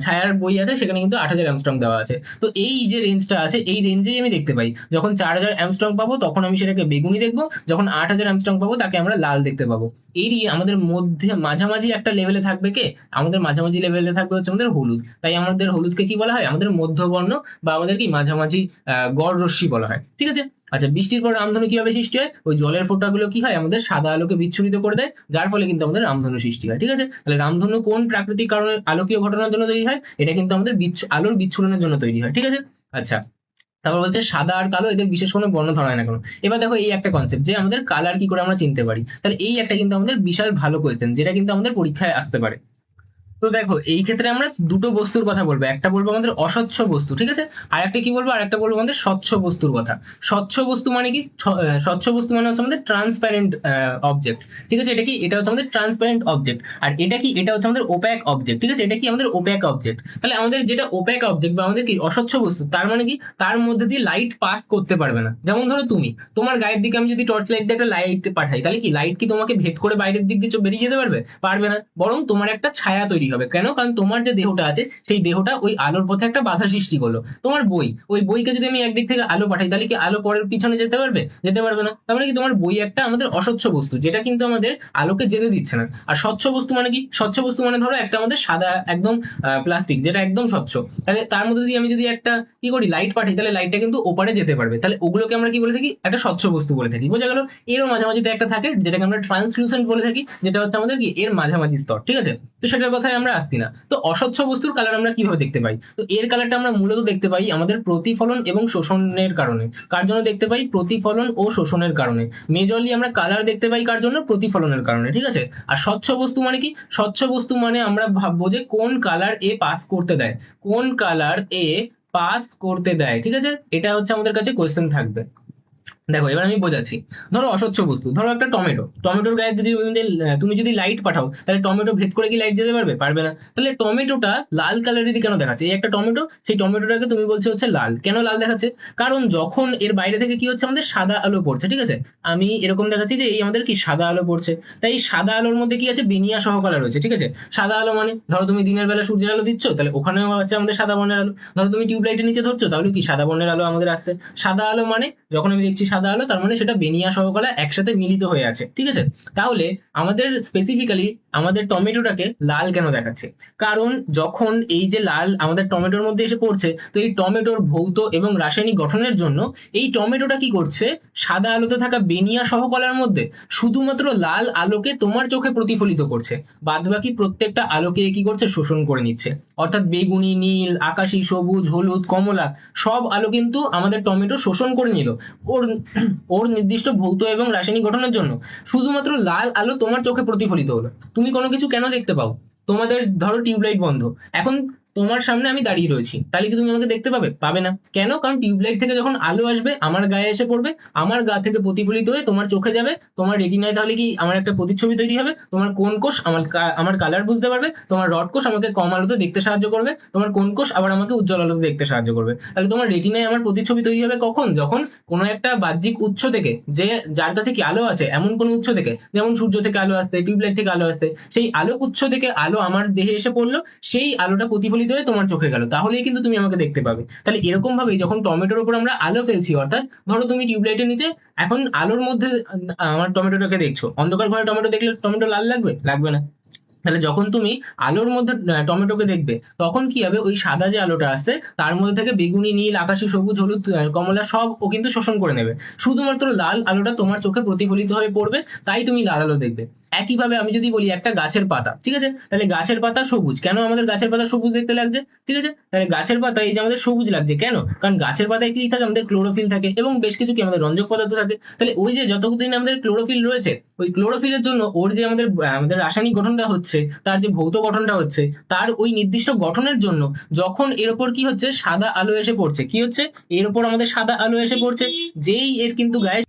ছায়ার বই আছে সেখানে কিন্তু 8000 অ্যামস্ট্রং দেওয়া আছে। তো এই যে রেঞ্জটা আছে এই রেঞ্জেই আমি দেখতে পাই। যখন 4000 অ্যামস্ট্রং পাবো তখন আমি সেটাকে বেগুনি দেখবো, যখন 8000 অ্যামস্ট্রং পাবো তাকে আমরা লাল দেখতে পাবো। এরই আমাদের মধ্যে মাঝামাঝি একটা লেভেলে থাকবে কে, আমাদের মাঝামাঝি লেভেলে থাকবে হচ্ছে আমাদের হলুদ। তাই আমাদের হলুদকে কি বলা হয়, আমাদের মধ্যবর্ণ বা আমাদের কি মাঝামাঝি গড় রশ্মি বলা হয়। ঠিক আছে? আচ্ছা, বৃষ্টির পর রামধনু কিভাবে সৃষ্টি হয়? ওই জলের ফোঁটাগুলো কি হয় আমাদের সাদা আলোকে বিচ্ছুরিত করে দেয়, যার ফলে কিন্তু আমাদের রামধনু সৃষ্টি হয়। ঠিক আছে? তাহলে রামধনু কোন প্রাকৃতিক কারণে আলোকীয় ঘটনার জন্য তৈরি হয়? এটা কিন্তু আমাদের আলোর বিচ্ছুরণের জন্য তৈরি হয়। ঠিক আছে? আচ্ছা, তারপর বলছে সাদা আর কালো এদের বিশেষ কোনো বর্ণ ধরা হয় না কেন। এবার দেখো এই একটা কনসেপ্ট যে আমাদের কালার কি করে আমরা চিনতে পারি, তাহলে এই একটা কিন্তু আমাদের বিশাল ভালো কোয়েশ্চেন যেটা কিন্তু আমাদের পরীক্ষায় আসতে পারে। তো দেখো এই ক্ষেত্রে আমরা দুটো বস্তুর কথা বলবো, একটা বলবো আমাদের অস্বচ্ছ বস্তু, ঠিক আছে, আর একটা কি বলবো, আর একটা বলবো আমাদের স্বচ্ছ বস্তুর কথা। স্বচ্ছ বস্তু মানে কি, স্বচ্ছ বস্তু মানে হচ্ছে আমাদের ট্রান্সপ্যারেন্ট অবজেক্ট, ঠিক আছে, এটা কি, এটা হচ্ছে আমাদের ট্রান্সপ্যারেন্ট অবজেক্ট। আর এটা কি, এটা হচ্ছে আমাদের ওপ্যাক অবজেক্ট, ঠিক আছে, এটা কি আমাদের ওপ্যাক অবজেক্ট। তাহলে আমাদের যেটা ওপ্যাক অবজেক্ট বা আমাদের কি অস্বচ্ছ বস্তু, তার মানে কি, তার মধ্যে দিয়ে লাইট পাস করতে পারবে না। যেমন ধরো তুমি, তোমার গায়ের দিকে আমি যদি টর্চ লাইট দিয়ে একটা লাইট পাঠাই, তাহলে কি লাইট কি তোমাকে ভেদ করে বাইরের দিক দিয়ে বেরিয়ে যেতে পারবে? পারবে না, বরং তোমার একটা ছায়া তৈরি হবে। কেন? কারণ তোমার যে দেহটা আছে সেই দেহটা ওই আলোর পথে একটা বাধা সৃষ্টি করলো। তোমার বই, ওই বইকে যদি আমি একদিক থেকে আলো পাঠাই, তাহলে কি আলো পরের পিছনে যেতে পারবে? যেতে পারবে না। তার মানে কি তোমার বই একটা আমাদের অস্বচ্ছ বস্তু, যেটা কিন্তু আমাদের আলোকে যেতে দিচ্ছে না। আর স্বচ্ছ বস্তু মানে কি, স্বচ্ছ বস্তু মানে ধরো একটা আমাদের সাদা একদম প্লাস্টিক, যেটা একদম স্বচ্ছ, তাহলে তার মধ্যে দিয়ে আমি যদি একটা কি করি লাইট পাঠাই, তাহলে লাইটটা কিন্তু ওপারে যেতে পারবে। তাহলে ওগুলোকে আমরা কি বলে থাকি, একটা স্বচ্ছ বস্তু বলে থাকি। বোঝা গেল? এরও মাঝামাঝিতে একটা থাকে যেটাকে আমরা ট্রান্সলুসেন্ট বলে থাকি, যেটা হচ্ছে আমাদের কি এর মাঝামাঝি স্তর, ঠিক আছে। তো সেটার কথায় আমরা আসছি না। তো অস্বচ্ছ বস্তুর কালার আমরা কিভাবে দেখতে পাই? তো এর কালারটা আমরা মূলত দেখতে পাই আমাদের প্রতিফলন এবং শোষণের কারণে। কার জন্য দেখতে পাই? প্রতিফলন ও শোষণের কারণে। মেজরলি আমরা কালার দেখতে পাই কার জন্য? প্রতিফলনের কারণে, ঠিক আছে। আর স্বচ্ছ বস্তু মানে কি? স্বচ্ছ বস্তু মানে আমরা ভাববো যে কোন কালার এ পাস করতে দেয়, কোন কালার এ পাস করতে দেয়, ঠিক আছে। এটা হচ্ছে আমাদের কাছে কোয়েশ্চেন থাকবে। দেখো এবার আমি বোঝাচ্ছি। ধরো অস্বচ্ছ বস্তু, ধরো একটা টমেটো, টমেটোর গায়ে যদি তুমি যদি লাইট পাঠাও, তাহলে টমেটো ভেদ করে কি লাইট যেতে পারবে? পারবে না। তাহলে টমেটোটা লাল কালারেরই কেন দেখাচ্ছে? এই একটা টমেটো, সেই টমেটোটাকে তুমি বলছো হচ্ছে লাল। কেন লাল দেখাচ্ছে? কারণ যখন এর বাইরে থেকে কি হচ্ছে, আমাদের সাদা আলো পড়ছে, ঠিক আছে। আমি এরকম দেখাচ্ছি যে এই আমাদের কি সাদা আলো পড়ছে, তাই এই সাদা আলোর মধ্যে কি আছে, বেনিয়া সহকারে রয়েছে, ঠিক আছে। সাদা আলো মানে ধরো তুমি দিনের বেলা সূর্যের আলো দিচ্ছ, তাহলে ওখানেও আছে আমাদের সাদা বর্ণের আলো। ধরো তুমি টিউবলাইটের নিচে ধরছো, তাহলে কি সাদা বর্ণের আলো আমাদের আসছে। সাদা আলো মানে, যখন আমি দেখছি সাদা আলো, তার মানে সেটা বেনিয়া সহকারে একসাথে মিলিত হয়ে আছে, ঠিক আছে। তাহলে আমাদের স্পেসিফিক্যালি আমাদের টমেটোটাকে লাল কেন দেখাচ্ছে? কারণ যখন এই যে লাল আমাদের টমেটোর মধ্যে এসে পড়ছে, তো এই টমেটোর ভৌত এবং রাসায়নিক গঠনের জন্য এই টমেটোটা কি করছে, সাদা আলোতে থাকা বেনিয়া সহকলার মধ্যে শুধুমাত্র লাল আলোকে তোমার চোখে প্রতিফলিত করছে, বাদ বাকি প্রত্যেকটা আলোকে কি করছে, শোষণ করে নিচ্ছে। অর্থাৎ বেগুনি, নীল, আকাশি, সবুজ, হলুদ, কমলা সব আলো কিন্তু আমাদের টমেটো শোষণ করে নিল ওর ওর নির্দিষ্ট ভৌত এবং রাসায়নিক গঠনের জন্য। শুধুমাত্র লাল আলো তোমার চোখে প্রতিফলিত হলো। তুমি কোনো কিছু কেন দেখতে পাও? তোমাদের ধরো টিউবলাইট বন্ধ, এখন তোমার সামনে আমি দাঁড়িয়ে রয়েছি, তাহলে কি তুমি আমাকে দেখতে পাবে? পাবে না। কেন? কারণ টিউবলাইট থেকে যখন আলো আসবে আমার গায়ে এসে পড়বে, আমার গা থেকে প্রতিফলিত হয়ে তোমার চোখে যাবে, তোমার রেটিনায় তাহলে কি আমার একটা প্রতিচ্ছবি তৈরি হবে। তোমার কোন কোষ আমার কালার বুঝতে পারবে, তোমার রড কোষ আমাকে কম আলোতে দেখতে সাহায্য করবে, তোমার কোন কোষ আবার আমাকে উজ্জ্বল আলোতে দেখতে সাহায্য করবে। তাহলে তোমার রেটিনায় আমার প্রতিচ্ছবি তৈরি হবে কখন? যখন কোনো একটা বাহ্যিক উৎস থেকে, যে যার কাছে কি আলো আছে এমন কোন উৎস থেকে, যেমন সূর্য থেকে আলো আসছে, টিউবলাইট থেকে আলো আসছে, সেই আলো উৎস থেকে আলো আমার দেহে এসে পড়লো, সেই আলোটা প্রতিফলিত হয়ে তোমার চোখে গেল, তাহলেই কিন্তু তুমি আমাকে দেখতে পাবে। তাহলে এরকম ভাবে যখন টমেটোর উপর আমরা আলো ফেলছি, অর্থাৎ ধরো তুমি টিউবলাইটের নিচে এখন আলোর মধ্যে আমার টমেটোটাকে দেখছো, অন্ধকার ঘরে টমেটো দেখলে টমেটো লাল লাগবে? লাগবে না। তাহলে যখন তুমি আলোর মধ্যে টমেটোকে দেখবে, তখন কি হবে, ওই সাদা যে আলোটা আসছে তার মধ্যে থেকে বেগুনি, নীল, আকাশি, সবুজ, হলুদ, কমলা সব ও কিন্তু শোষণ করে নেবে। শুধুমাত্র লাল আলোটা তোমার চোখে প্রতিফলিত হয়ে পড়বে, তাই তুমি লাল আলো দেখবে। একইভাবে আমি যদি বলি একটা গাছের পাতা, ঠিক আছে, তাহলে গাছের পাতা সবুজ কেন? আমাদের গাছের পাতা সবুজ দেখতে লাগছে, ঠিক আছে। তাহলে গাছের পাতা এই যে আমাদের সবুজ লাগছে কেন? কারণ গাছের পাতায় কি থাকে, আমাদের ক্লোরোফিল থাকে এবং বেশ কিছু কি আমাদের রঞ্জক পদার্থ থাকে। তাহলে ওই যে যতদিন আমাদের ক্লোরোফিল রয়েছে, ওই ক্লোরোফিলের জন্য ওর যে আমাদের রাসায়নিক গঠনটা হচ্ছে, তার যে ভৌত গঠনটা হচ্ছে, তার ওই নির্দিষ্ট গঠনের জন্য যখন এর ওপর কি হচ্ছে, সাদা আলো এসে পড়ছে, কি হচ্ছে, এর ওপর আমাদের সাদা আলো এসে পড়ছে, যেই এর কিন্তু গায়ে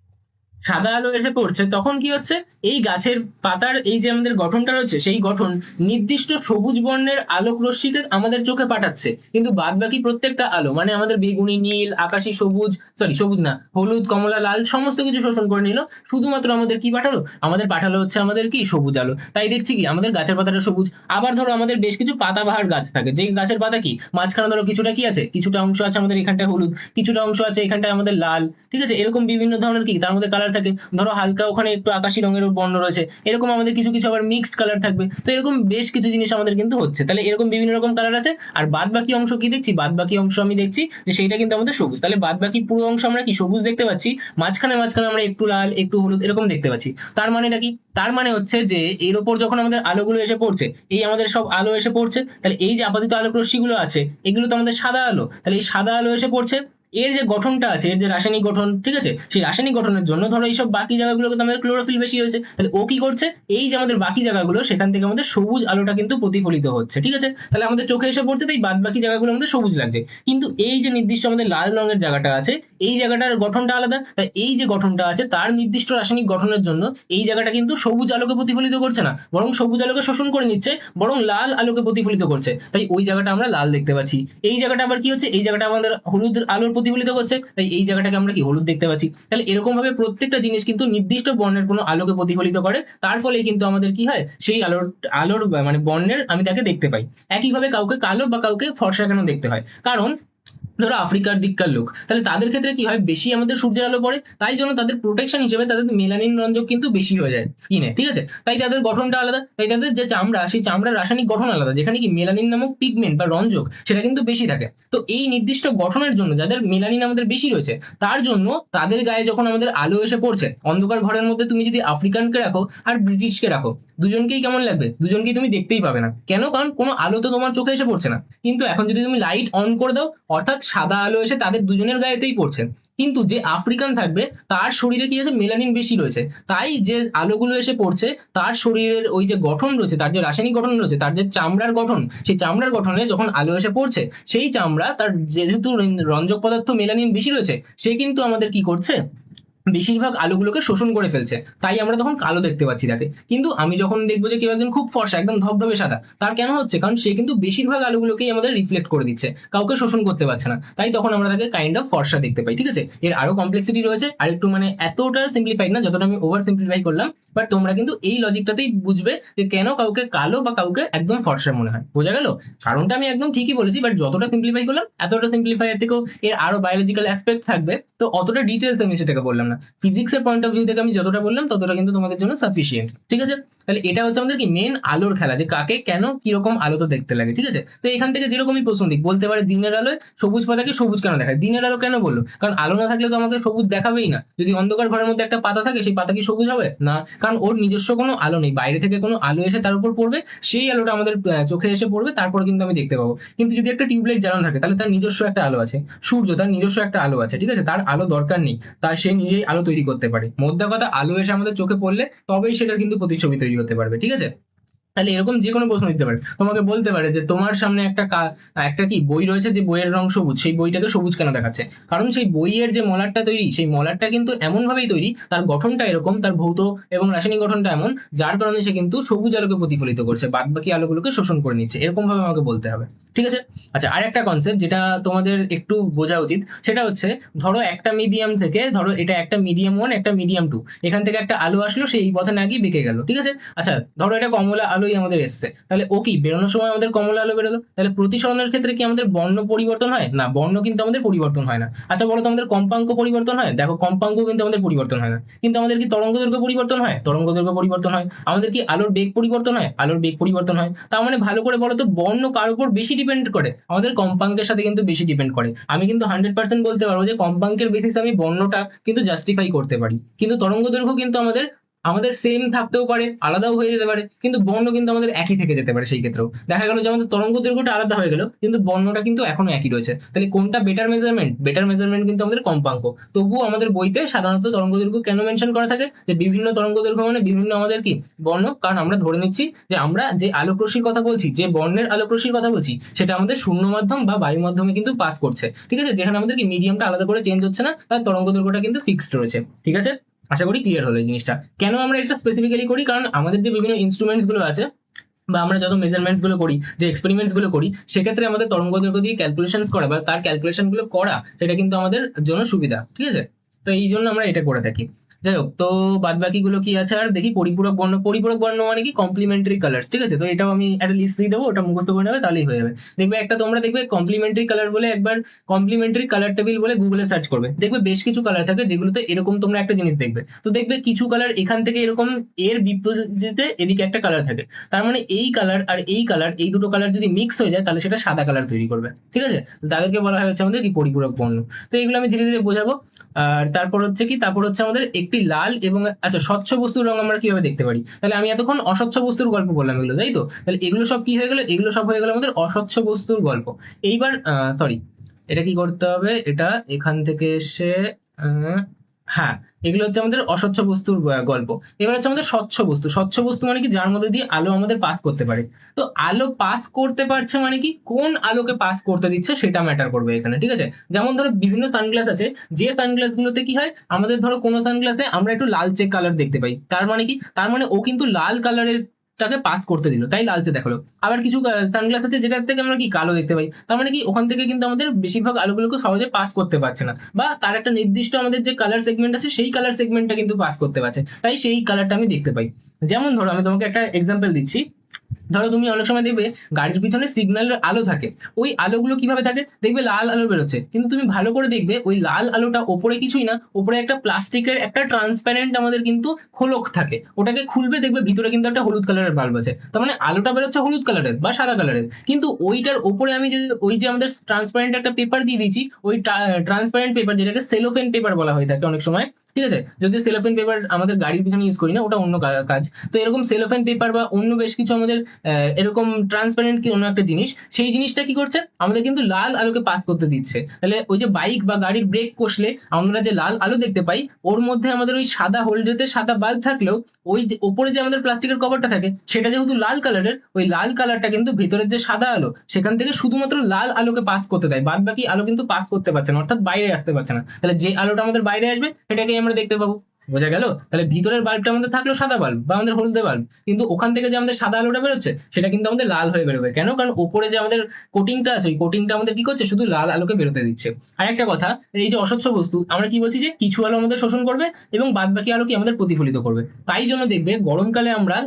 সাদা আলো এসে পড়ছে, তখন কি হচ্ছে, এই গাছের পাতার এই যে আমাদের গঠনটা রয়েছে, সেই গঠন নির্দিষ্ট সবুজ বর্ণের আলোক রশ্মিকে আমাদের চোখে পাঠাচ্ছে। কিন্তু বাদ বাকি প্রত্যেকটা আলো মানে আমাদের বেগুনি, নীল, আকাশি, সবুজ, সরি সবুজ না, হলুদ, কমলা, লাল সমস্ত কিছু শোষণ করে নিল। শুধুমাত্র আমাদের কি পাঠালো, আমাদের পাঠালো হচ্ছে আমাদের কি সবুজ আলো। তাই দেখছি কি আমাদের গাছের পাতাটা সবুজ। আবার ধরো আমাদের বেশ কিছু পাতাবাহার গাছ থাকে, যেই গাছের পাতা কি মাঝখানে ধরো কিছুটা কি আছে, কিছুটা অংশ আছে আমাদের এখানটায় হলুদ, কিছুটা অংশ আছে এখানটায় আমাদের লাল, ঠিক আছে। এরকম বিভিন্ন ধরনের কি তার মধ্যে কালার থাকে। ধরো হালকা ওখানে একটু আকাশি রঙের বর্ণ রয়েছে, এরকম আমাদের কিছু কিছু আবার মিক্সড কালার থাকবে। তো এরকম বেশ কিছু জিনিস আমাদের কিন্তু হচ্ছে। তাহলে এরকম বিভিন্ন রকম কালার আছে। আর বাদ বাকি অংশ কি দেখছি, বাদ বাকি অংশ আমি দেখছি যে সেইটা কিন্তু আমাদের সবুজ। তাহলে বাদ বাকি পুরো অংশ আমরা কি সবুজ দেখতে পাচ্ছি, মাঝখানে মাঝখানে আমরা একটু লাল, একটু হলুদ এরকম দেখতে পাচ্ছি। তার মানেটা কি? তার মানে হচ্ছে যে এর উপর যখন আমাদের আলোগুলো এসে পড়ছে, এই আমাদের সব আলো এসে পড়ছে, তাহলে এই যে আপাতত আলোক রশ্মিগুলো আছে এগুলো তো আমাদের সাদা আলো, তাহলে এই সাদা আলো এসে পড়ছে, এর যে গঠনটা আছে, এর যে রাসায়নিক গঠন, ঠিক আছে, সেই রাসায়নিক গঠনের জন্য ধরো এইসব বাকি জায়গাগুলোতে আমাদের ক্লোরোফিল বেশি হয়েছে, তাহলে ও কি করছে, এই যে আমাদের বাকি জায়গাগুলো সেখান থেকে আমাদের সবুজ আলোটা কিন্তু প্রতিফলিত হচ্ছে, ঠিক আছে, তাহলে আমাদের চোখে এসে পড়ছে, তাই বাদ বাকি জায়গাগুলো আমাদের সবুজ লাগছে। কিন্তু এই যে নির্দিষ্ট আমাদের লাল রঙের জায়গাটা আছে, এই জায়গাটার গঠনটা আলাদা, তাই এই যে গঠনটা আছে তার নির্দিষ্ট রাসায়নিক গঠনের জন্য এই জায়গাটা কিন্তু সবুজ আলোকে প্রতিফলিত করছে না, বরং সবুজ আলোকে শোষণ করে নিচ্ছে, বরং লাল আলোকে প্রতিফলিত করছে, তাই ওই জায়গাটা আমরা লাল দেখতে পাচ্ছি। এই জায়গাটা আবার কি হচ্ছে, এই জায়গাটা আমাদের হলুদ আলোর প্রতিফলিত করছে, তাই এই জায়গাটাকে আমরা কি হলুদ দেখতে পাচ্ছি। তাহলে এরকম ভাবে প্রত্যেকটা জিনিস কিন্তু নির্দিষ্ট বর্ণের কোনো আলোকে প্রতিফলিত করে, তার ফলে কিন্তু আমাদের কি হয়, সেই আলোর আলোর মানে বর্ণের আমি তাকে দেখতে পাই। একইভাবে কাউকে কালো বা কাউকে ফর্সা কেন দেখতে হয়, কারণ ধরো আফ্রিকার দিককার লোক, তাহলে তাদের ক্ষেত্রে কি হয়, বেশি আমাদের সূর্যের আলো পড়ে, তাই জন্য তাদের প্রোটেকশন হিসেবে তাদের মেলানিন রঞ্জক কিন্তু বেশি হয়ে যায় স্কিনে, ঠিক আছে, তাই তাদের গঠনটা আলাদা, তাই তাদের যে চামড়া, সেই চামড়ার রাসায়নিক গঠন আলাদা, যেখানে কি মেলানিন নামক পিগমেন্ট বা রঞ্জক সেটা কিন্তু বেশি থাকে। তো এই নির্দিষ্ট গঠনের জন্য যাদের মেলানিন আমাদের বেশি রয়েছে, তার জন্য তাদের গায়ে যখন আমাদের আলো এসে পড়ছে, অন্ধকার ঘরের মধ্যে তুমি যদি আফ্রিকানকে রাখো আর ব্রিটিশকে রাখো, দুজনকেই কেমন লাগবে, দুজনকেই তুমি দেখতেই পাবে না, কেন, কারণ কোনো আলো তো তোমার চোখে এসে পড়ছে না। কিন্তু এখন যদি তুমি লাইট অন করে দাও, অর্থাৎ সাদা আলো এসে তাদের দুজনের গায়েতেই পড়ছে, কিন্তু যে আফ্রিকান থাকবে তার শরীরে কি আছে, মেলানিন বেশি রয়েছে, তাই যে আলোগুলো এসে পড়ছে তার শরীরের ওই যে গঠন রয়েছে, তার যে রাসায়নিক গঠন রয়েছে, তার যে চামড়ার গঠন, সেই চামড়ার গঠনে যখন আলো এসে পড়ছে, সেই চামড়া তার যেহেতু রঞ্জক পদার্থ মেলানিন বেশি রয়েছে, সে কিন্তু আমাদের কি করছে, বেশিরভাগ আলোগুলোকে শোষণ করে ফেলছে, তাই আমরা তখন কালো দেখতে পাচ্ছি তাকে। কিন্তু আমি যখন দেখবো যে কেউ একজন খুব ফর্সা, একদম ধবধবে সাদা, তার কেন হচ্ছে, কারণ সে কিন্তু বেশিরভাগ আলোগুলোকেই আমাদের রিফ্লেক্ট করে দিচ্ছে, কাউকে শোষণ করতে পারছে না, তাই তখন আমরা তাকে কাইন্ড অফ ফর্সা দেখতে পাই, ঠিক আছে। এর আরো কমপ্লেক্সিটি রয়েছে, আর একটু মানে এতটা সিম্পলিফাইড না যতটা আমি ওভার সিম্পলিফাই করলাম, বাট তোমরা কিন্তু এই লজিকটাতেই বুঝবে যে কেন কাউকে কালো বা কাউকে একদম ফর্সা মনে হয়, বোঝা গেল। কারণটা আমি একদম ঠিকই বলেছি, বাট যতটা সিম্পলিফাই করলাম, এতটা সিম্পলিফাই এর থেকেও এর আরো বায়োলজিক্যাল অ্যাসপেক্ট থাকবে, তো অতটা ডিটেলস আমি সেটাকে বললাম না। ফিজিক্সের পয়েন্ট অফ ভিউ থেকে আমি যতটা বললাম ততটা কিন্তু তোমাদের জন্য সাফিসিয়েন্ট, ঠিক আছে। তাহলে এটা হচ্ছে আমাদের কি মেন আলোর খেলা, যে কাকে কেন কিরকম আলো তো দেখতে লাগে, ঠিক আছে। তো এখান থেকে যেরকমই প্রশ্ন দিক, বলতে পারে দিনের আলোয় সবুজ পাতাকে সবুজ কেন দেখায়, দিনের আলো কেন বললো, কারণ আলো না থাকলে তো আমাকে সবুজ দেখাবেই না। যদি অন্ধকার ঘরের মধ্যে একটা পাতা থাকে, সেই পাতা কি সবুজ হবে না, কারণ ওর নিজস্ব কোনো আলো নেই, বাইরে থেকে কোনো আলো এসে তার উপর পড়বে, সেই আলোটা আমাদের চোখে এসে পড়বে, তারপর কিন্তু আমি দেখতে পাবো। কিন্তু যদি একটা টিউবলাইট জ্বালানো থাকে, তাহলে তার নিজস্ব একটা আলো আছে, সূর্য তার নিজস্ব একটা আলো আছে, ঠিক আছে, তার আলো দরকার নেই, তার সে নিজেই আলো তৈরি করতে পারে। মোদ্দা কথা, আলো এসে আমাদের চোখে পড়লে তবেই সেটার কিন্তু প্রতিচ্ছবি তৈরি হতে পারবে, ঠিক আছে। তাহলে এরকম যে কোনো প্রশ্ন দিতে পারে, তোমাকে বলতে পারে যে তোমার সামনে একটা কি বই রয়েছে, যে বইয়ের রং সবুজ, সেই বইটাকে সবুজ কেন দেখাচ্ছে, কারণ সেই বইয়ের যে মলাটটা তৈরি, সেই মলাটটা কিন্তু এমন ভাবেই তৈরি, তার গঠনটা এরকম, তার ভৌত এবং রাসায়নিক গঠনটা এমন, যার কারণে সে কিন্তু সবুজ আলোকে প্রতিফলিত করছে, বাদ বাকি আলোগুলোকে শোষণ করে নিচ্ছে, এরকম ভাবে আমাকে বলতে হবে, ঠিক আছে। আচ্ছা, আর একটা কনসেপ্ট যেটা তোমাদের একটু বোঝা উচিত, সেটা হচ্ছে ধরো একটা মিডিয়াম থেকে, ধরো এটা একটা মিডিয়াম 1 একটা মিডিয়াম 2, এখান থেকে একটা আলো আসলো, সেই পথে না গিয়ে বেঁকে গেল, ঠিক আছে। আচ্ছা, ধরো এটা কমলা আলোই আমাদের এসছে, তাহলে ও কি বেরোনোর সময় আমাদের কমলা আলো বেরোলো, তাহলে প্রতিসরণের ক্ষেত্রে কি আমাদের বর্ণ পরিবর্তন হয় না, বর্ণ কিন্তু আমাদের পরিবর্তন হয় না। আচ্ছা বলো তো, আমাদের কম্পাঙ্ক পরিবর্তন হয়, দেখো কম্পাঙ্ক কিন্তু আমাদের পরিবর্তন হয় না। কিন্তু আমাদের কি তরঙ্গ দৈর্ঘ্য পরিবর্তন হয়, তরঙ্গ দৈর্ঘ্য পরিবর্তন হয়। আমাদের কি আলোর বেগ পরিবর্তন হয়, আলোর বেগ পরিবর্তন হয়। তার মানে ভালো করে বলো তো, বর্ণ কার উপর বেশি ডিপেন্ড করে, আমাদের কম্পাঙ্কের সাথে কিন্তু বেশি ডিপেন্ড করে। আমি কিন্তু 100% বলতে পারবো যে কম্পাঙ্কের বেসিসে আমি বর্ণটা কিন্তু জাস্টিফাই করতে পারি, কিন্তু তরঙ্গ দৈর্ঘ্য কিন্তু আমাদের আমাদের সেম থাকতেও পারে, আলাদাও হয়ে যেতে পারে, কিন্তু বর্ণ কিন্তু আমাদের একই থেকে যেতে পারে। সেই ক্ষেত্রেও দেখা গেল যে আমাদের তরঙ্গ দৈর্ঘ্যটা আলাদা হয়ে গেল, কিন্তু বর্ণটা কিন্তু এখনো একই রয়েছে। তাহলে কোনটা বেটার মেজারমেন্ট, বেটার মেজারমেন্ট কিন্তু আমাদের কম্পাঙ্ক। তবুও আমাদের বইতে সাধারণত তরঙ্গ দৈর্ঘ্য কেন মেনশন করা থাকে, যে বিভিন্ন তরঙ্গ দৈর্ঘ্য মানে বিভিন্ন আমাদের কি বর্ণ, কারণ আমরা ধরে নিচ্ছি যে আমরা যে আলোক রশ্মির কথা বলছি, যে বর্ণের আলোক রশ্মির কথা বলছি, সেটা আমাদের শূন্য মাধ্যম বা বায়ু মাধ্যমে কিন্তু পাস করছে, ঠিক আছে, যেখানে আমাদের কি মিডিয়ামটা আলাদা করে চেঞ্জ হচ্ছে না, তার তরঙ্গ দৈর্ঘ্যটা কিন্তু ফিক্সড রয়েছে, ঠিক আছে। আশা করি ক্লিয়ার হলো এই জিনিসটা। কেন আমরা এটা স্পেসিফিক্যালি করি, কারণ আমাদের যে বিভিন্ন ইনস্ট্রুমেন্টস গুলো আছে, বা আমরা যত মেজারমেন্টস গুলো করি, যে এক্সপেরিমেন্টস গুলো করি, সেক্ষেত্রে আমাদের তরঙ্গ দৈর্ঘ্য দিয়ে ক্যালকুলেশন করা বা তার ক্যালকুলেশন গুলো করা, সেটা কিন্তু আমাদের জন্য সুবিধা, ঠিক আছে। তো এই জন্য আমরা এটা করে থাকি। যাই হোক, তো বাদ বাকি গুলো কি আছে আর দেখি। পরিপূরক বর্ণ, পরিপূরক বর্ণ মানে কি কমপ্লিমেন্টারি কালার্স, ঠিক আছে। তো এটাও আমি একটা লিস্ট দিয়ে দেবো, ওটা মুখস্থ করে নেবে, তাহলেই হয়ে যাবে। দেখবে একটা, তোমরা দেখবে কমপ্লিমেন্টারি কালার বলে একবার কমপ্লিমেন্টারি কালার টেবিল বলে গুগলে সার্চ করবে, দেখবে বেশ কিছু কালার থাকে যেগুলোতে এরকম তোমরা একটা জিনিস দেখবে। তো দেখবে কিছু কালার এখান থেকে এরকম, এর বিপরীতে এদিকে একটা কালার থাকে, তার মানে এই কালার আর এই কালার, এই দুটো কালার যদি মিক্স হয়ে যায়, তাহলে সেটা সাদা কালার তৈরি করবে, ঠিক আছে। তো তাদেরকে বলা হয় হচ্ছে আমাদের কি পরিপূরক বর্ণ। তো এগুলো আমি ধীরে ধীরে বোঝাবো। আর তারপর হচ্ছে কি, তারপর হচ্ছে আমাদের একটি লাল এবং আচ্ছা স্বচ্ছ বস্তুর রং আমরা কিভাবে দেখতে পারি। তাহলে আমি এতক্ষণ অস্বচ্ছ বস্তুর গল্প বললাম এগুলো, তাই তো। তাহলে এগুলো সব কি হয়ে গেল, এগুলো সব হয়ে গেল আমাদের অস্বচ্ছ বস্তুর গল্প। এইবার সরি, এটা কি করতে হবে, এটা এখান থেকে এসে হ্যাঁ, এগুলো হচ্ছে আমাদের অস্বচ্ছ বস্তুর গল্প। এবার হচ্ছে আমাদের স্বচ্ছ বস্তু। স্বচ্ছ বস্তু মানে কি, যার মধ্যে দিয়ে আলো আমাদের পাস করতে পারে। তো আলো পাস করতে পারছে মানে কি, কোন আলোকে পাস করতে দিচ্ছে সেটা ম্যাটার করবে এখানে, ঠিক আছে। যেমন ধরো বিভিন্ন সানগ্লাস আছে, যে সানগ্লাস গুলোতে কি হয়, আমাদের ধরো কোনো সানগ্লাসে আমরা একটু লালচে কালার দেখতে পাই, তার মানে কি, তার মানে ও কিন্তু লাল কালারের টাকে পাস করতে দিল, তাই লালচে দেখালো। আবার কিছু সানগ্লাস আছে যেটার থেকে আমরা কি কালো দেখতে পাই, তার মানে কি ওখান থেকে কিন্তু আমাদের বেশিরভাগ আলোগুলোকে সহজে পাস করতে পারছে না, বা তার একটা নির্দিষ্ট আমাদের যে কালার সেগমেন্ট আছে সেই কালার সেগমেন্টটা কিন্তু পাস করতে পারছে, তাই সেই কালারটা আমি দেখতে পাই। যেমন ধরো আমি তোমাকে একটা এক্সাম্পল দিচ্ছি। ধরো তুমি অনেক সময় দেখবে গাড়ির পিছনে সিগন্যালের আলো থাকে, ওই আলোগুলো কিভাবে থাকে, দেখবে লাল আলো বেরোচ্ছে, কিন্তু তুমি ভালো করে দেখবে ওই লাল আলোটা ওপরে কিছুই না, ওপরে একটা প্লাস্টিকের একটা ট্রান্সপারেন্ট আমাদের কিন্তু খোলক থাকে, ওটাকে খুলবে দেখবে ভিতরে কিন্তু একটা হলুদ কালারের বাল্ব আছে, তার মানে আলোটা বেরোচ্ছে হলুদ কালারের বা সাদা কালারের, কিন্তু ওইটার ওপরে আমি যে ওই যে আমাদের ট্রান্সপারেন্ট একটা পেপার দিয়ে দিয়েছি, ওই ট্রান্সপারেন্ট পেপার যেটাকে সেলোফেন পেপার বলা হয়ে থাকে অনেক সময়, ঠিক আছে। যদি সেলোফেন পেপার আমাদের গাড়ির পিছনে ইউজ করি না, ওটা অন্য কাজ। তো এরকম সেলোফেন পেপার বা অন্য বেশ কিছু আমাদের এরকম ট্রান্সপারেন্ট কি অন্য একটা জিনিস, সেই জিনিসটা কি করছে, আমাদের কিন্তু লাল আলোকে পাস করতে দিচ্ছে। তাহলে ওই যে বাইক বা গাড়ির ব্রেক কষলে আমরা যে লাল আলো দেখতে পাই, ওর মধ্যে আমাদের ওই সাদা হোল্ডারে সাদা বাল্ব থাকলেও ওই যে ওপরে যে আমাদের প্লাস্টিকের কভারটা থাকে সেটা যেহেতু লাল কালারের, ওই লাল কালারটা কিন্তু ভেতরের যে সাদা আলো সেখান থেকে শুধুমাত্র লাল আলোকে পাস করতে দেয়, বাদ বাকি আলো কিন্তু পাস করতে পারছে না, অর্থাৎ বাইরে আসতে পারছে না। তাহলে যে আলোটা আমাদের বাইরে আসবে সেটাকেই আমরা দেখতে পাবো। বোঝা গেল? তাহলে ভিতরের বাল্বটা আমাদের থাকলো সাদা বাল্ব বা আমাদের হলদে বাল্ব, কিন্তু ওখান থেকে যে আমাদের সাদা আলোটা বেরোচ্ছে সেটা কিন্তু আমাদের লাল হয়ে বেরোবে। কেন? কারণ উপরে যে আমাদের কোটিংটা আছে, ওই কোটিংটা আমাদের কি করছে, শুধু লাল আলোকে বেরোতে দিচ্ছে। আর একটা কথা, এই যে অস্বচ্ছ বস্তু, আমরা কি বলছি যে কিছু আলো আমাদের শোষণ করবে এবং বাদ বাকি আলো কি আমাদের প্রতিফলিত করবে। তাই জন্য দেখবে গরমকালে আমরা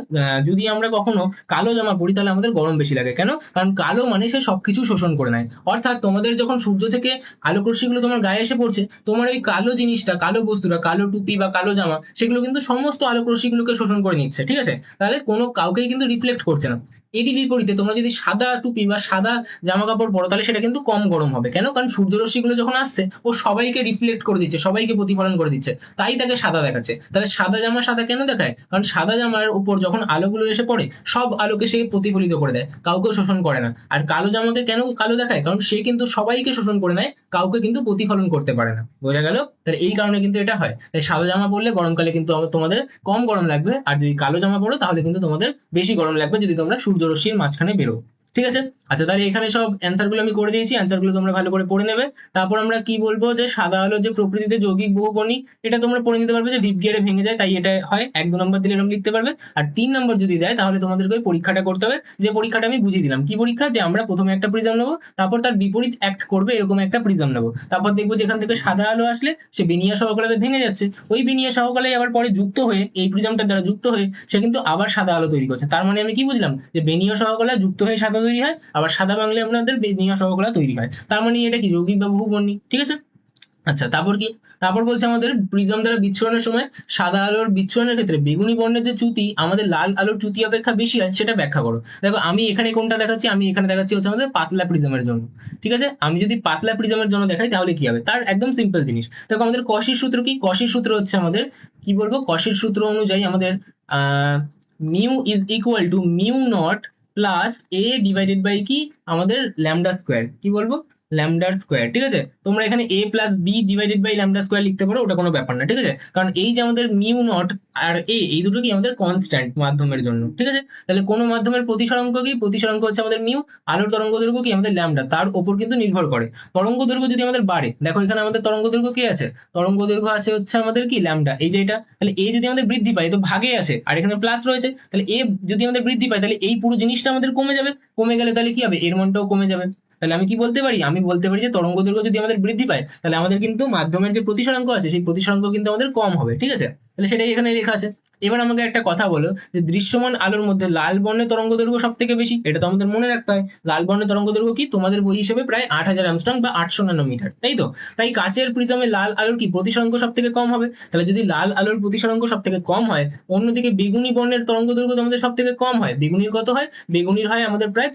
যদি আমরা কখনো কালো জামা পরি তাহলে আমাদের গরম বেশি লাগে। কেন? কারণ কালো মানে সে সবকিছু শোষণ করে নেয়। অর্থাৎ তোমাদের যখন সূর্য থেকে আলোক রশ্মিগুলো তোমার গায়ে এসে পড়ছে, তোমার ওই কালো জিনিসটা, কালো বস্তুটা, কালো টুপি বা কালো জামা, সেগুলো কিন্তু সমস্ত আলোক রশ্মিগুলোকে শোষণ করে নিচ্ছে, ঠিক আছে। তাহলে কোনো কাউকেই কিন্তু রিফ্লেক্ট করছে না। এরই বিপরীতে তোমরা যদি সাদা টুপি বা সাদা জামা কাপড় পরো তাহলে সেটা কিন্তু কম গরম হবে। কেন? কারণ সূর্য রশ্মিগুলো যখন আসছে ও সবাইকে রিফ্লেক্ট করে দিচ্ছে, সবাইকে প্রতিফলন করে দিচ্ছে, তাই তাকে সাদা দেখাচ্ছে। তাহলে সাদা জামা সাদা কেন দেখায়? কারণ সাদা জামার উপর যখন আলোগুলো এসে পড়ে সব আলোকে সে প্রতিফলিত করে দেয়, কাউকে শোষণ করে না। আর কালো জামাকে কেন কালো দেখায়? কারণ সে কিন্তু সবাইকে শোষণ করে নেয়, কাউকে কিন্তু প্রতিফলন করতে পারে না। বোঝা গেল? তাহলে এই কারণে কিন্তু এটা হয়। তাই সাদা জামা পরলে গরমকালে কিন্তু তোমাদের কম গরম লাগবে, আর যদি কালো জামা পরো তাহলে কিন্তু তোমাদের বেশি গরম লাগবে যদি তোমরা সূর্য রশ্মির মাঝখানে বেরো। ঠিক আছে? আচ্ছা, তাহলে এখানে সব অ্যান্সার গুলো আমি করে দিয়েছি, অ্যান্সার গুলো তোমরা ভালো করে পড়ে নেবে। তারপর আমরা কি বলবো, যে সাদা আলো যে প্রকৃতিতে যৌগিক বহুবর্ণী, এটা তোমরা পড়ে নিতে পারবে যে ভিপ গিয়ারে ভেঙে যায়, তাই এটা হয়। 1-2 নম্বর দিলে এরকম লিখতে পারবে। আর 3 নম্বর যদি দেয় তাহলে তোমাদেরকে ওই পরীক্ষাটা করতে হবে, যে পরীক্ষাটা আমি বুঝিয়ে দিলাম। কি পরীক্ষা? যে আমরা প্রথমে একটা প্রিজম নেবো, তারপর তার বিপরীত অ্যাক্ট করবে এরকম একটা প্রিজম নেবো, তারপর দেখবো যেখান থেকে সাদা আলো আসলে সে বিনিয়া সহকালে ভেঙে যাচ্ছে, ওই বিনিয়া সহকালে আবার পরে যুক্ত হয়ে এই প্রিজমটার দ্বারা যুক্ত হয়ে সে কিন্তু আবার সাদা আলো তৈরি করছে। তার মানে আমি কি বুঝলাম, যে বেনীয় সহকলা যুক্ত হয়ে সাদা তৈরি হয়, আবার সাদা বাংলায় আপনাদের বেনীয় সহকলা তৈরি হয়। তার মানে এটা কি যৌগিক বা বহুবর্ণী। ঠিক আছে? আচ্ছা, তারপর কি? তারপর বলছে আমাদের প্রিজম দ্বারা বিচ্ছুরণের সময় সাদা আলোর বিচ্ছুরণের ক্ষেত্রে বেগুনি বর্ণের যে চ্যুতি আমাদের লাল আলোর চ্যুতি অপেক্ষা বেশি হয় সেটা ব্যাখ্যা করো। দেখো আমি এখানে কোনটা দেখাচ্ছি, আমি এখানে দেখাচ্ছি হচ্ছে আমাদের পাতলা প্রিজমের জন্য। ঠিক আছে? আমি যদি পাতলা প্রিজমের জন্য দেখাই তাহলে কি হবে, তার একদম সিম্পল জিনিস। দেখো আমাদের কশির সূত্র কি? কশির সূত্র হচ্ছে আমাদের কি বলবো, কশির সূত্র অনুযায়ী আমাদের mu is equal to mu naught plus A divided by কি আমাদের ল্যামডা স্কোয়ার। কি বলবো? ল্যামডার স্কোয়ার। ঠিক আছে? তোমরা এখানে A plus B divided by lambda square লিখতে পারো, ওটা কোনো ব্যাপার না। ঠিক আছে? কারণ এই যে আমাদের মিউ নট আর এ, এই দুটো কি আমাদের কনস্ট্যান্ট মাধ্যমের জন্য। ঠিক আছে? তাহলে কোনো মাধ্যমের প্রতিসরাঙ্ক কি? প্রতিসরাঙ্ক হচ্ছে আমাদের মিউ, আলোর তরঙ্গ দৈর্ঘ্য কি আমাদের ল্যামডা, তার উপর কিন্তু নির্ভর করে। তরঙ্গ দৈর্ঘ্য যদি আমাদের বাড়ে, দেখো এখানে আমাদের তরঙ্গ দৈর্ঘ্য কি আছে, তরঙ্গ দৈর্ঘ্য আছে হচ্ছে আমাদের কি ল্যামডা, এই যে এটা। তাহলে এ যদি আমাদের বৃদ্ধি পায় তো ভাগে আছে আর এখানে প্লাস রয়েছে, তাহলে এ যদি আমাদের বৃদ্ধি পায় তাহলে এই পুরো জিনিসটা আমাদের কমে যাবে, কমে গেলে তাহলে কি হবে, এর মানটাও কমে যাবে। তাহলে আমি কি বলতে পারি, আমি বলতে পারি যে তরঙ্গ দৈর্ঘ্য যদি আমাদের বৃদ্ধি পায় তাহলে আমাদের কিন্তু মাধ্যমের যে প্রতিসরাঙ্ক আছে সেই প্রতিসরাঙ্ক কিন্তু আমাদের কম হবে। ঠিক আছে? তাহলে সেটাই এখানে লেখা আছে। এবার আমাকে একটা কথা বলো, যে দৃশ্যমান আলোর মধ্যে লাল বর্ণের তরঙ্গ দৈর্ঘ্য সব থেকে বেশি, এটা তো আমাদের মনে রাখতে হয়। লাল বর্ণের তরঙ্গ দৈর্ঘ্য কি তোমাদের বই হিসেবে প্রায় 8000 অ্যাংস্ট্রম বা 800 ন্যানোমিটার, তাই তো? তাই কাচের প্রিজমে লাল আলোর কি প্রতিসরাঙ্ক সব থেকে কম হবে। তাহলে যদি লাল আলোর প্রতিসরাঙ্ক সব থেকে কম হয়, অন্যদিকে বেগুনি বর্ণের তরঙ্গ দৈর্ঘ্য তোমাদের সব থেকে কম হয়, বেগুনির কত হয়, বেগুনির হয় আমাদের প্রায়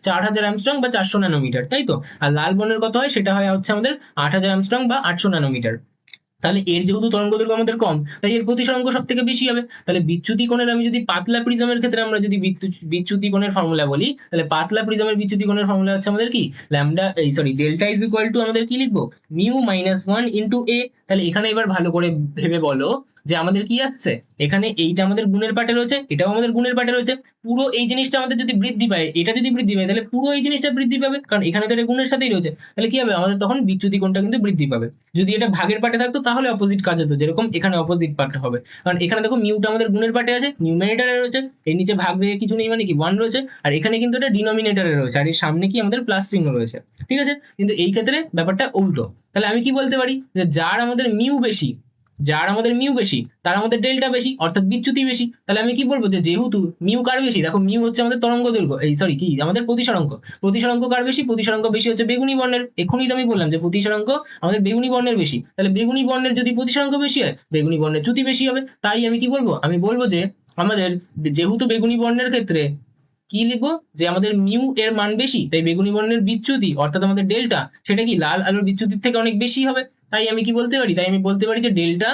4000 অ্যাংস্ট্রম বা 400 ন্যানোমিটার, তাই তো? আর লাল বর্ণের কত হয়, সেটা হয় হচ্ছে আমাদের 8000 অ্যাংস্ট্রম বা 800 ন্যানোমিটার। তাহলে এর যেহেতু তরঙ্গ দৈর্ঘ্য আমাদের কম, তাই এর প্রতিসরাঙ্ক সব থেকে বেশি হবে। তাহলে বিচ্যুতি কোণের আমি যদি পাতলা প্রিজমের ক্ষেত্রে আমরা যদি বিচ্যুতি কোণের ফর্মুলা বলি, তাহলে পাতলা প্রিজমের বিচ্যুতি কোণের ফর্মুলা হচ্ছে আমাদের কি ডেল্টা ইজ ইকুয়াল টু আমাদের কি লিখবো, মিউ মাইনাস ওয়ান ইন্টু এ। তাহলে এখানে এবার ভালো করে ভেবে বলো যে আমাদের কি আসছে, এখানে এইটা আমাদের গুণের পাটে রয়েছে, এটাও আমাদের গুণের পাটে রয়েছে। পুরো এই জিনিসটা আমাদের যদি বৃদ্ধি পায়, এটা যদি বৃদ্ধি পায়, তাহলে পুরো এই জিনিসটা বৃদ্ধি পাবে, কারণ এখানে তো এটা গুণের সাথেই রয়েছে। তাহলে কি হবে, আমাদের তখন বিচ্যুতি কোণটা কিন্তু বৃদ্ধি পাবে। যদি এটা ভাগের পাটে থাকতো তাহলে অপোজিট কাজ হতো, যেরকম এখানে অপোজিট পার্ট হবে। কারণ এখানে দেখো মিউটা আমাদের গুণের পাটে আছে, নিউমারেটরে রয়েছে, এর নিচে ভাগ রেখে কিছু নেই মানে কি ওয়ান রয়েছে, আর এখানে কিন্তু এটা ডিনোমিনেটরে রয়েছে, আর এর সামনে কি আমাদের প্লাস চিহ্ন রয়েছে। ঠিক আছে, কিন্তু এই ক্ষেত্রে ব্যাপারটা উল্টো। তাহলে আমি কি বলতে পারি যে যার আমাদের মিউ বেশি তার আমাদের ডেল্টা বেশি, অর্থাৎ বিচ্যুতি বেশি। তাহলে আমি কি বলবো যে যেহেতু মিউ কার বেশি, দেখো মিউ হচ্ছে আমাদের তরঙ্গ দৈর্ঘ্য, কি আমাদের প্রতিসরাঙ্ক, প্রতিসরাঙ্ক কার বেশি, প্রতিসরাঙ্ক বেশি হচ্ছে বেগুনি বর্ণের। এখনই তো আমি বললাম যে প্রতিসরাঙ্ক আমাদের বেগুনি বর্ণের বেশি, তাহলে বেগুনি বর্ণের যদি প্রতিসরাঙ্ক বেশি হয়, বেগুনি বর্ণের চ্যুতি বেশি হবে। তাই আমি কি বলবো, আমি বলবো যে আমাদের যেহেতু বেগুনি বর্ণের ক্ষেত্রে কি লিখবো, যে আমাদের মিউ এর মান বেশি, তাই বেগুনি বর্ণের বিচ্যুতি অর্থাৎ আমাদের ডেল্টা, সেটা কি লাল আলোর বিচ্যুতির থেকে অনেক বেশি হবে। তাই আমি কি বলতে পারি, তাই আমি বলতে পারি যে delta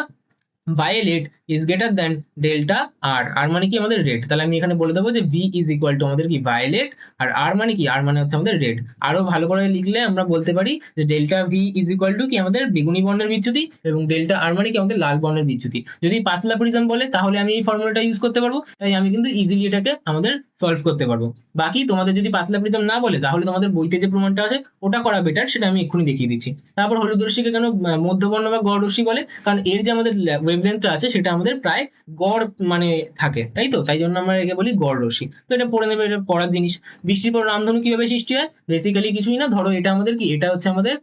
violet is greater than delta r. R মানে কি আমাদের রেড। তাহলে আমি এখানে বলে দেবো যে ভি ইজ ইকুয়াল টু আমাদের কি ভায়োলেট, আর আর মানে কি, আর মানে হচ্ছে আমাদের রেড। আরো ভালো করে লিখলে আমরা বলতে পারি যে delta v is equal to কি আমাদের বেগুনি বর্ণের বিচ্যুতি, এবং ডেল্টা আর মানে কি আমাদের লাল বর্ণের বিচ্যুতি। যদি পাতলা প্রিজম বলে তাহলে আমি এই ফর্মুলাটা ইউজ করতে পারবো, তাই আমি কিন্তু ইজিলি এটাকে আমাদের সলভ করতে পারবো। বাকি তোমাদের যদি পাতলা প্রিজম না বলে তাহলে তোমাদের বইতে যে প্রমাণটা আছে ওটা করা বেটার, সেটা আমি এক্ষুনি দেখিয়ে দিচ্ছি। তারপর হলুদ রশ্মিকে কেন মধ্যবর্ণ বা গড় রশ্মি বলে, কারণ এর যে আমাদের ওয়েভলেন্থটা আছে সেটা আমাদের প্রায় গড় মানে থাকে, তাই তো, তাই জন্য আমরা একে বলি গড় রশ্মি। তো এটা পড়ে নেবে, এটা পড়ার জিনিস। বৃষ্টির পর রামধনু কিভাবে সৃষ্টি হয়, বেসিক্যালি কিছুই না, ধরো এটা আমাদের কি, এটা হচ্ছে আমাদের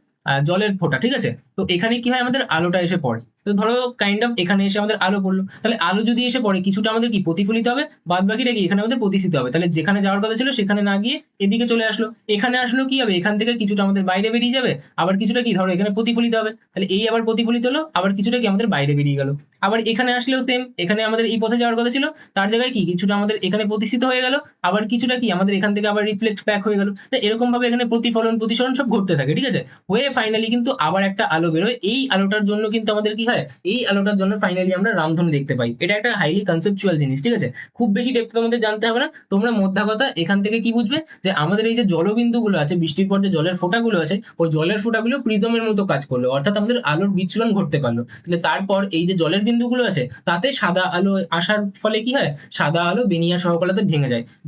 জলের ফোঁটা, ঠিক আছে। তো এখানে কি হয়, আমাদের আলোটা এসে পড়ে। তো ধরো কাইন্ড অফ এখানে এসে আমাদের আলো পড়লো, তাহলে আলো যদি এসে পড়ে কিছুটা আমাদের কি প্রতিফলিত হবে, বাদ বাকিটা কি এখানে আমাদের প্রতিষ্ঠিত হবে। তাহলে যেখানে যাওয়ার কথা ছিল সেখানে না গিয়ে এদিকে চলে আসলো, এখানে আসলো, কি হবে, এখান থেকে কিছুটা আমাদের বাইরে বেরিয়ে যাবে, আবার কিছুটা কি ধরো এখানে প্রতিফলিত হবে, তাহলে এই আবার প্রতিফলিত হলো, আবার কিছুটা কি আমাদের বাইরে বেরিয়ে গেল। আবার এখানে আসলেও সেম, এখানে আমাদের এই পথে যাওয়ার কথা ছিল, তার জায়গায় কি কিছুটা আমাদের এখানে প্রতিষ্ঠিত হয়ে গেল, আবার কিছুটা কি আমাদের এখান থেকে আবার রিফ্লেক্ট ব্যাক হয়ে গেল। তো এরকম ভাবে এখানে প্রতিফলন প্রতিসরণ সব ঘটতে থাকে, ঠিক আছে। হয়ে ফাইনালি কিন্তু আবার একটা আলো বেরোয়, এই আলোটার জন্য কিন্তু আমাদের কি হয়, এই আলোটার জন্য ফাইনালি আমরা রামধনু দেখতে পাই। এটা একটা হাইলি কনসেপচুয়াল জিনিস, ঠিক আছে। খুব বেশি ডেপথ তোমাদের জানতে হবে না, তোমরা মোদ্দা কথা এখান থেকে কি বুঝবে, যে আমাদের এই যে জলবিন্দু গুলো আছে, বৃষ্টির পর যে জলের ফোঁটাগুলো আছে, ওই জলের ফোঁটাগুলো প্রিজমের মতো কাজ করলো, অর্থাৎ আমাদের আলোর বিচ্ছুরণ ঘটতে পারলো। তাহলে তারপর এই যে জলের বিন্দুগুলো আছে তাতে সাদা আলো আসার ফলে কি হয়, সাদা আলো বেনিয়া সহকলাতে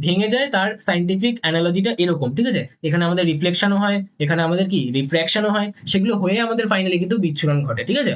ভেঙে যায়। তার সাইন্টিফিক অ্যানালজিটা এরকম, ঠিক আছে। এখানে আমাদের রিফ্লেকশনও হয়, এখানে আমাদের কি রিফ্র্যাকশনও হয়, সেগুলো হয়ে আমাদের ফাইনালি কিন্তু বিচ্ছুরণ ঘটে, ঠিক আছে।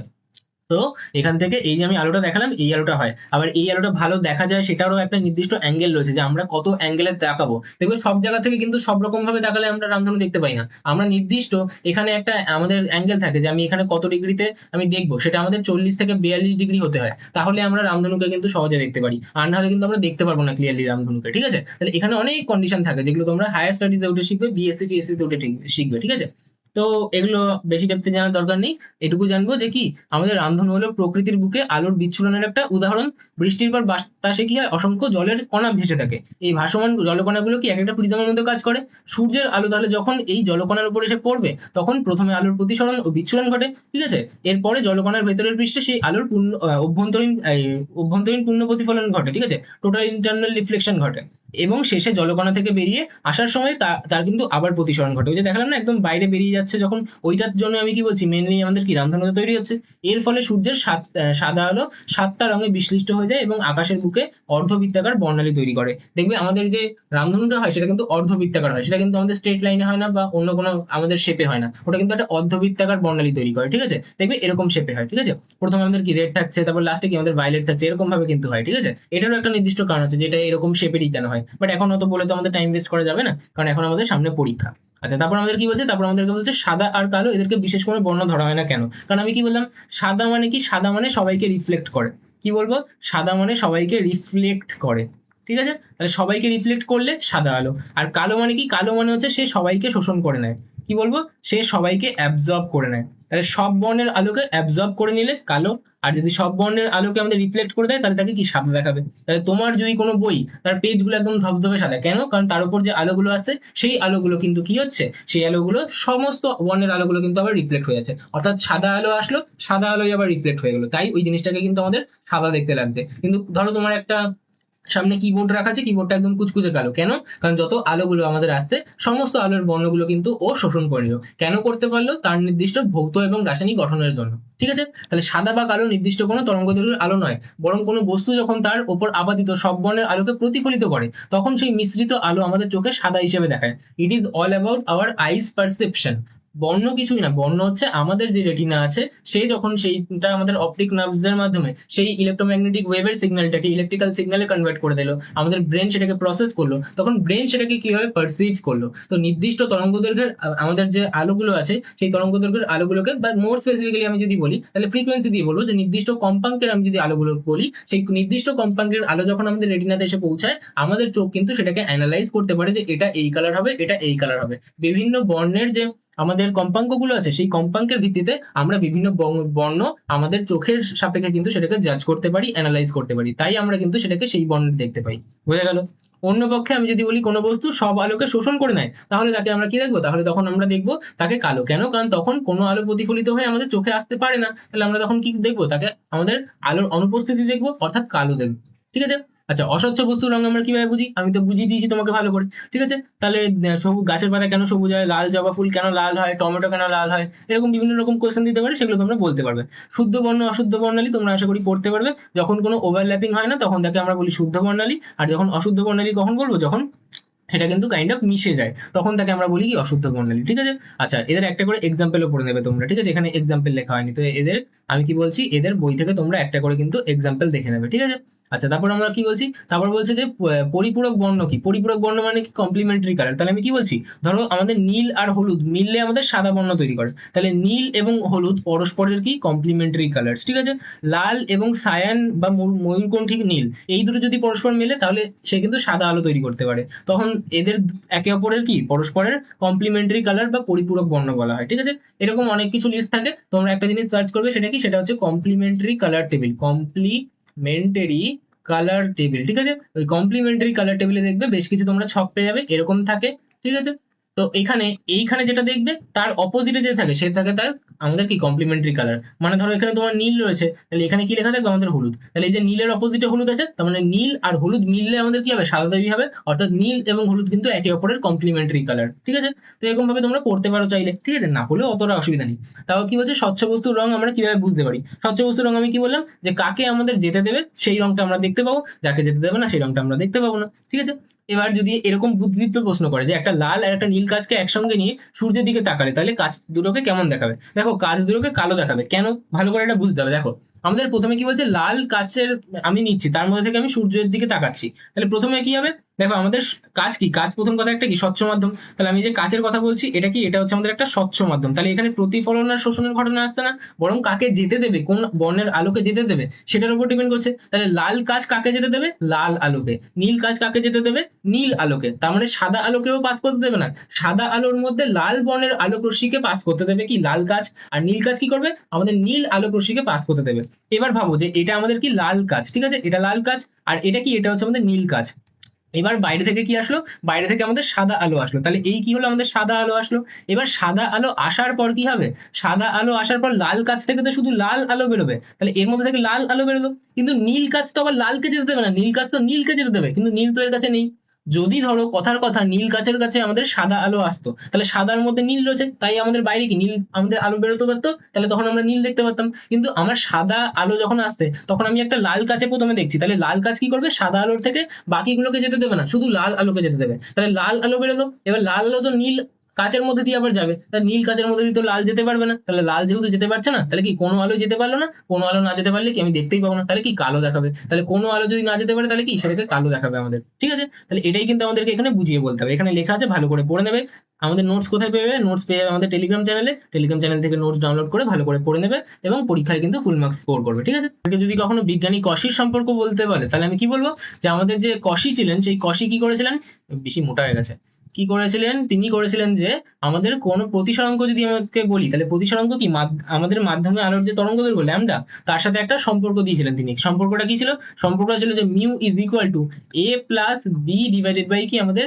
তো এখান থেকে এই যে আমি আলোটা দেখালাম, এই আলোটা হয়। আবার এই আলোটা ভালো দেখা যায় সেটারও একটা নির্দিষ্ট অ্যাঙ্গেল রয়েছে, যে আমরা কত অ্যাঙ্গেলে দেখাবো। দেখবে সব জায়গা থেকে কিন্তু সব রকম ভাবে দেখালে আমরা রামধনু দেখতে পাই না। আমরা নির্দিষ্ট এখানে একটা আমাদের অ্যাঙ্গেল থাকে, যে আমি এখানে কত ডিগ্রিতে আমি দেখবো, সেটা আমাদের 40 থেকে 42 ডিগ্রি হতে হয়, তাহলে আমরা রামধনুকে কিন্তু সহজে দেখতে পারি। আর নাহলে কিন্তু আমরা দেখতে পারবো না ক্লিয়ারলি রামধনুকে, ঠিক আছে। তাহলে এখানে অনেক কন্ডিশন থাকে যেগুলো তোমরা হায়ার স্টাডিজে উঠে শিখবে, বিএসসি টিএসসি তে উঠে শিখবে, ঠিক আছে। তো এগুলো বেশি ডেপথে জানার দরকার নেই, এটুকু জানবো যে কি আমাদের রামধনু হলো প্রকৃতির বুকে আলোর বিচ্ছুরণের একটা উদাহরণ। বৃষ্টির পর বাতাসে কি হয়, অসংখ্য জলের কণা ভেসে থাকে। এই ভাসমান জলকণাগুলো কি এক একটা প্রিজমের মতো কাজ করে। সূর্যের আলো তাহলে যখন এই জলকণার উপর এসে পড়বে, তখন প্রথমে আলোর প্রতিসরণ ও বিচ্ছুরণ ঘটে, ঠিক আছে। এরপরে জলকণার ভেতরের পৃষ্ঠে সেই আলোর অভ্যন্তরীণ পূর্ণ প্রতিফলন ঘটে, ঠিক আছে, টোটাল ইন্টারনাল রিফ্লেকশন ঘটে। এবং শেষে জলকণা থেকে বেরিয়ে আসার সময় তার কিন্তু আবার প্রতিসরণ ঘটে। ওই যে দেখালাম না, একদম বাইরে বেরিয়ে যাচ্ছে যখন, ওইটার জন্য আমি কি বলছি, মেনলি আমাদের কি রামধনু তৈরি হচ্ছে। এর ফলে সূর্যের সাদা আলো 7টা রঙে বিশ্লিষ্ট হয়ে যায় এবং আকাশের বুকে অর্ধবৃত্তাকার বর্ণালী তৈরি করে। দেখবে আমাদের যে রামধনুটা হয় সেটা কিন্তু অর্ধবৃত্তাকার হয়, সেটা কিন্তু আমাদের স্ট্রেট লাইনে হয় না বা অন্য কোনো আমাদের শেপে হয় না, ওটা কিন্তু একটা অর্ধবৃত্তাকার বর্ণালী তৈরি করে, ঠিক আছে। দেখবে এরকম শেপে হয়, ঠিক আছে। প্রথমে আমাদের কি রেড থাকছে, তারপর লাস্টে কি আমাদের ভায়োলেট থাকছে, এরকম ভাবে কিন্তু হয়, ঠিক আছে। এটারও একটা নির্দিষ্ট কারণ আছে, যেটা এরকম শেপেরই কেন হয়, বাট এখন অত বলে তো আমাদের টাইম ওয়েস্ট করা যাবে না, কারণ এখন আমাদের সামনে পরীক্ষা। আচ্ছা, তারপর আমাদের কি বলছে, তারপর আমাদেরকে বলছে সাদা আর কালো এদেরকে বিশেষ করে বর্ণ ধরা হয় না কেন। কারণ আমি কি বললাম, সাদা মানে কি, সাদা মানে সবাইকে রিফ্লেক্ট করে। কি বলবো, সাদা মানে সবাইকে রিফ্লেক্ট করে, ঠিক আছে। তাহলে সবাইকে রিফ্লেক্ট করলে সাদা আলো। আর কালো মানে কি, কালো মানে হচ্ছে সে সবাইকে শোষণ করে নেয়। কি বলবো, সে সবাইকে অ্যাবজর্ব করে নেয়। তাহলে সব বর্ণের আলোকে অ্যাবজর্ব করে নিলে কালো, আর যদি সব বর্ণের আলোকে আমাদের রিফ্লেক্ট করে দেয় তাহলে তাকে কি সাদা দেখাবে। তাহলে তোমার যদি কোনো বই, তার পেজগুলো একদম ধবধবে সাদা, কেন? কারণ তার উপর যে আলোগুলো আছে সেই আলোগুলো কিন্তু কি হচ্ছে, সেই আলোগুলো সমস্ত বর্ণের আলোগুলো কিন্তু আবার রিফ্লেক্ট হয়ে যাচ্ছে, অর্থাৎ সাদা আলো আসলো, সাদা আলোই আবার রিফ্লেক্ট হয়ে গেলো, তাই ওই জিনিসটাকে কিন্তু আমাদের সাদা দেখতে লাগছে। কিন্তু ধরো তোমার একটা সামনে কিবোর্ড রাখা আছে, কিবোর্ডটা একদম কুচকুচে কালো, কেন? কারণ যত আলোগুলো আমাদের আসছে সমস্ত আলোর বর্ণগুলো কিন্তু ও শোষণ করে নিল। কেন করতে পারলো? তার নির্দিষ্ট ভৌত এবং রাসায়নিক গঠনের জন্য। ঠিক আছে, তাহলে সাদা বা কালো নির্দিষ্ট কোনো তরঙ্গদৈর্ঘ্যের আলো নয়, বরং কোনো বস্তু যখন তার উপর আপাতিত সব বর্ণের আলোকে প্রতিফলিত করে তখন সেই মিশ্রিত আলো আমাদের চোখে সাদা হিসেবে দেখায়। It is all about our eyes perception. বর্ণ কিছুই না, বর্ণ হচ্ছে আমাদের যে রেটিনা আছে, সে যখন সেইটা আমাদের অপটিক নার্ভস এর মাধ্যমে সেই ইলেকট্রোম্যাগনেটিক ওয়েভের সিগন্যালটাকে ইলেকট্রিক্যাল সিগন্যালে কনভার্ট করে দিল, আমাদের ব্রেন সেটাকে প্রসেস করলো, তখন ব্রেন সেটাকে কিভাবে পারসিভ করলো। তো নির্দিষ্ট তরঙ্গদৈর্ঘ্যের আমাদের যে আলোগুলো আছে সেই তরঙ্গদৈর্ঘ্যের আলোগুলোকে, বা মোর স্পেসিফিক্যালি আমি যদি বলি তাহলে ফ্রিকোয়েন্সি দিয়ে বলবো, যে নির্দিষ্ট কম্পাঙ্কের আমি যদি আলোগুলো বলি, সেই নির্দিষ্ট কম্পাঙ্কের আলো যখন আমাদের রেটিনাতে এসে পৌঁছায় আমাদের চোখ কিন্তু সেটাকে অ্যানালাইজ করতে পারে যে এটা এই কালার হবে, এটা এই কালার হবে। বিভিন্ন বর্ণের যে আমাদের কম্পাঙ্কগুলো আছে সেই কম্পাঙ্কের ভিত্তিতে আমরা বিভিন্ন বর্ণ আমাদের চোখের সাপেক্ষে কিন্তু সেটাকে জাজ করতে পারি, অ্যানালাইজ করতে পারি, তাই আমরা কিন্তু সেটাকে সেই বর্ণে দেখতে পাই। বোঝা গেল? অন্য পক্ষে আমি যদি বলি কোনো বস্তু সব আলোকে শোষণ করে নেয়, তাহলে তাকে আমরা কি দেখবো? তাহলে তখন আমরা দেখবো তাকে কালো। কেন? কারণ তখন কোনো আলো প্রতিফলিত হয়ে আমাদের চোখে আসতে পারে না, তাহলে আমরা তখন কি দেখবো? তাকে আমাদের আলোর অনুপস্থিতি দেখবো, অর্থাৎ কালো দেখবো। ঠিক আছে। আচ্ছা, অস্বচ্ছ বস্তুর রং আমরা কিভাবে বুঝি? আমি তো বুঝিয়ে দিয়েছি তোমাকে ভালো করে। ঠিক আছে, তাহলে সবুজ গাছের পাতা কেন সবুজ হয়, লাল জবা ফুল কেন লাল হয়, টমেটো কেন লাল হয়, এরকম বিভিন্ন রকম কোয়েশ্চেন দিতে পারে, সেগুলো তোমরা বলতে পারবে। শুদ্ধ বর্ণ অশুদ্ধ বর্ণালী তোমরা আশা করি পড়তে পারবে। যখন কোনো ওভারল্যাপিং হয় না তখন তাকে আমরা বলি শুদ্ধ বর্ণালী, আর যখন অশুদ্ধ বর্ণালী কখন বলবো? যখন সেটা কিন্তু কাইন্ড অফ মিশে যায়, তখন তাকে আমরা বলি কি? অশুদ্ধ বর্ণালী। ঠিক আছে। আচ্ছা, এদের একটা করে এক্সাম্পলও পড়ে নেবে তোমরা। ঠিক আছে, এখানে এক্সাম্পল লেখা হয়নি, তো এদের আমি কি বলছি, এদের বই থেকে তোমরা একটা করে কিন্তু এক্সাম্পল দেখে নেবে। ঠিক আছে। আচ্ছা, তারপর আমরা কি বলছি? তারপর বলছে যে পরিপূরক বর্ণ কি? পরিপূরক বর্ণ মানে কি? Complementary colour. তাহলে আমি কি বলছি? ধরো আমাদের নীল আর হলুদ মিললে আমাদের সাদা বর্ণ তৈরি করে, তাহলে নীল এবং হলুদ পরস্পরের কি? Complementary colours. ঠিক আছে। লাল এবং সায়ান বা ময়ূরকণ্ঠী নীল, এই দুটো যদি পরস্পর মেলে তাহলে সে কিন্তু সাদা আলো তৈরি করতে পারে, তখন এদের একে অপরের কি? পরস্পরের কমপ্লিমেন্টারি কালার বা পরিপূরক বর্ণ বলা হয়। ঠিক আছে। এরকম অনেক কিছু লিস্ট থাকে, তোমরা একটা জিনিস সার্চ করবে, সেটা কি? সেটা হচ্ছে complementary colour table. Complementary colour table. ঠিক আছে। ওই কমপ্লিমেন্টারি কালার টেবিলে দেখবে বেশ কিছু তোমরা ছক পেয়ে যাবে, এরকম থাকে। ঠিক আছে। তো এইখানে যেটা দেখবে তার অপোজিটে যে থাকে সে থাকে তার আমাদের কি? Complementary colour. মানে ধরো এখানে তোমার নীল রয়েছে, তাহলে এখানে কি লেখা থাকবে? আমাদের হলুদ। তাহলে এই যে নীলের অপোজিটে হলুদ আছে, তার মানে নীল আর হলুদ মিললে আমাদের কি হবে? সাদা তৈরি হবে, অর্থাৎ নীল এবং হলুদ কিন্তু একে অপরের কমপ্লিমেন্টারি কালার। ঠিক আছে। তো এরকম ভাবে তোমরা পড়তে পারো চাইলে। ঠিক আছে, না হলেও অতটা অসুবিধা নেই। তাও কি বলছে, স্বচ্ছ বস্তুর রং আমরা কিভাবে বুঝতে পারি? স্বচ্ছ বস্তুর রং আমি কি বললাম, যে কাকে আমাদের যেতে দেবে সেই রংটা আমরা দেখতে পাবো, যাকে যেতে দেবে না সেই রংটা আমরা দেখতে পাবো না। ঠিক আছে। এবার যদি এরকম বুদ্ধিদীপ্ত প্রশ্ন করে যে একটা লাল আর একটা নীল কাঁচকে একসঙ্গে নিয়ে সূর্যের দিকে তাকালে তাহলে কাঁচ দুটোকে কেমন দেখাবে? দেখো, কাঁচ দুটোকে কালো দেখাবে। কেন? ভালো করে এটা বুঝতে হবে। দেখো, আমাদের প্রথমে কি বলছে, লাল কাঁচের আমি নিচ্ছি, তার মধ্যে থেকে আমি সূর্যের দিকে তাকাচ্ছি, তাহলে প্রথমে কি হবে? দেখো, আমাদের কাঁচ কি? কাঁচ প্রথম কথা একটা কি? স্বচ্ছ মাধ্যম। তাহলে আমি যে কাঁচের কথা বলছি এটা কি? এটা হচ্ছে আমাদের একটা স্বচ্ছ মাধ্যম। তাহলে এখানে প্রতিফলন আর শোষণের ঘটনা আসছে না, বরং কাকে যেতে দেবে, কোন বর্ণের আলোকে যেতে দেবে সেটার উপর ডিপেন্ড করছে। তাহলে লাল কাঁচ কাকে যেতে দেবে? লাল আলোকে। নীল কাঁচ কাকে যেতে দেবে? নীল আলোকে। তার মানে সাদা আলোকেও পাস করতে দেবে না, সাদা আলোর মধ্যে লাল বর্ণের আলোক রশ্মিকে পাস করতে দেবে কি? লাল কাঁচ। আর নীল কাঁচ কি করবে? আমাদের নীল আলোক রশ্মিকে পাস করতে দেবে। এবার ভাবো যে এটা আমাদের কি? লাল কাঁচ। ঠিক আছে, এটা লাল কাঁচ, আর এটা কি? এটা হচ্ছে আমাদের নীল কাঁচ। এবার বাইরে থেকে কি আসলো? বাইরে থেকে আমাদের সাদা আলো আসলো, তাহলে এই কি হলো? আমাদের সাদা আলো আসলো। এবার সাদা আলো আসার পর কি হবে? সাদা আলো আসার পর লাল কাঁচ থেকে তো শুধু লাল আলো বেরোবে, তাহলে এর মধ্যে থেকে লাল আলো বেরোলো, কিন্তু নীল কাঁচ তো আবার লালকে যেতে দেবে না, নীল কাঁচ তো নীলকে যেতে দেবে, কিন্তু নীল তো এর কাছে নেই। যদি ধরো কথার কথা নীল কাঁচের কাছে আমাদের সাদা আলো আসতো, তাহলে সাদার মধ্যে নীল রয়েছে, তাই আমাদের বাইরে কি? নীল আমাদের আলো বেরোতে পারতো, তাহলে তখন আমরা নীল দেখতে পারতাম। কিন্তু আমার সাদা আলো যখন আসছে তখন আমি একটা লাল কাঁচে প্রথমে দেখছি, তাহলে লাল কাঁচ কি করবে? সাদা আলোর থেকে বাকিগুলোকে যেতে দেবে না, শুধু লাল আলোকে যেতে দেবে। তাহলে লাল আলো বেরোলো, এবার লাল আলো তো নীল কাঁচের মধ্যে দিয়ে আবার যাবে, তাহলে নীল কাঁচের মধ্যে দিয়ে তো লাল যেতে পারবে না, তাহলে লাল যেহেতু যেতে পারছে না, তাহলে কি? কোনো আলো যেতে পারলো না, কোনো আলো না যেতে পারলে কি? আমি দেখতেই পাবো না, তাহলে কি? কালো দেখাবে। তাহলে কোনো আলো যদি না যেতে পারে তাহলে কি? সেটাকে কালো দেখাবে আমাদের। ঠিক আছে। তাহলে এটাই কিন্তু আমাদেরকে এখানে বুঝিয়ে বলতে হবে, এখানে লেখা আছে, ভালো করে পড়ে নেবে। আমাদের নোটস কোথায় পেয়ে যাবে? নোটস পেয়ে যাবে আমাদের টেলিগ্রাম চ্যানেলে, টেলিগ্রাম চ্যানেল থেকে নোটস ডাউনলোড করে ভালো করে পড়ে নেবে এবং পরীক্ষায় কিন্তু ফুল মার্কস স্কোর করবে। ঠিক আছে। যদি কখনো বিজ্ঞানী কশির সম্পর্ক বলতে পারে তাহলে আমি কি বলবো? যে আমাদের যে কশি ছিলেন সেই কশি কি করেছিলেন? বেশি মোটা হয়ে গেছে। কি করেছিলেন, তিনি করেছিলেন যে আমাদের কোনো প্রতিসরাঙ্ক যদি আমাকে বলি, তাহলে প্রতিসরাঙ্ক কি আমাদের মাধ্যমে আলোর যে তরঙ্গ দৈর্ঘ্য ল্যামডা, তার সাথে একটা সম্পর্ক দিয়েছিলেন তিনি। সম্পর্কটা কি ছিল? সম্পর্কটা ছিল যে mu is equal to a plus B divided by কি আমাদের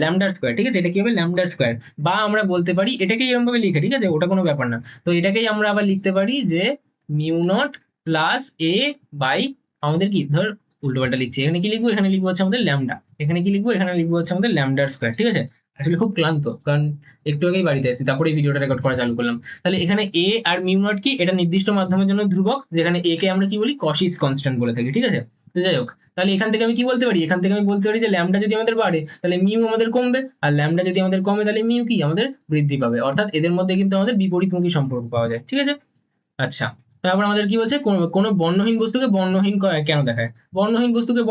ল্যামডার স্কোয়ার। ঠিক আছে, এটা কি হবে? ল্যামডার স্কোয়ার। বা আমরা বলতে পারি এটাকেই এরকম ভাবে লিখে, ঠিক আছে, ওটা কোনো ব্যাপার না। তো এটাকেই আমরা আবার লিখতে পারি যে mu naught plus a by আমাদের কি, ধর উল্টোপাল্টা লিখছি, এখানে কি লিখবো, এখানে লিখবো হচ্ছে আমাদের ল্যামডা, এখানে কি লিখবো, এখানে লিখবো হচ্ছে আমাদের ল্যামডার স্কোয়ার। ঠিক আছে, আসলে খুব ক্লান্ত, কারণ একটু আগেই বাড়িতে এসেছি, তারপরে এই ভিডিওটা রেকর্ড করা চালু করলাম। তাহলে এখানে এ আর মিউ নট কি, এটা নির্দিষ্ট মাধ্যমের জন্য ধ্রুবক, যেখানে এ কে আমরা কি বলি, কশিস কনস্ট্যান্ট বলে থাকি। ঠিক আছে, তো যাই হোক, তাহলে এখান থেকে আমি কি বলতে পারি, এখান থেকে আমি বলতে পারি যে ল্যামডা যদি আমাদের বাড়ে তাহলে মিউ আমাদের কমবে, আর ল্যামডা যদি আমাদের কমে তাহলে মিউ কি আমাদের বৃদ্ধি পাবে। অর্থাৎ এদের মধ্যে কিন্তু আমাদের বিপরীতমুখী সম্পর্ক পাওয়া যায়। ঠিক আছে, আচ্ছা, তারপর আমাদের কি বলছে, কোনো বর্ণহীন বস্তুকে বর্ণহীন কেন দেখায়? বর্ণহীন বস্তুকে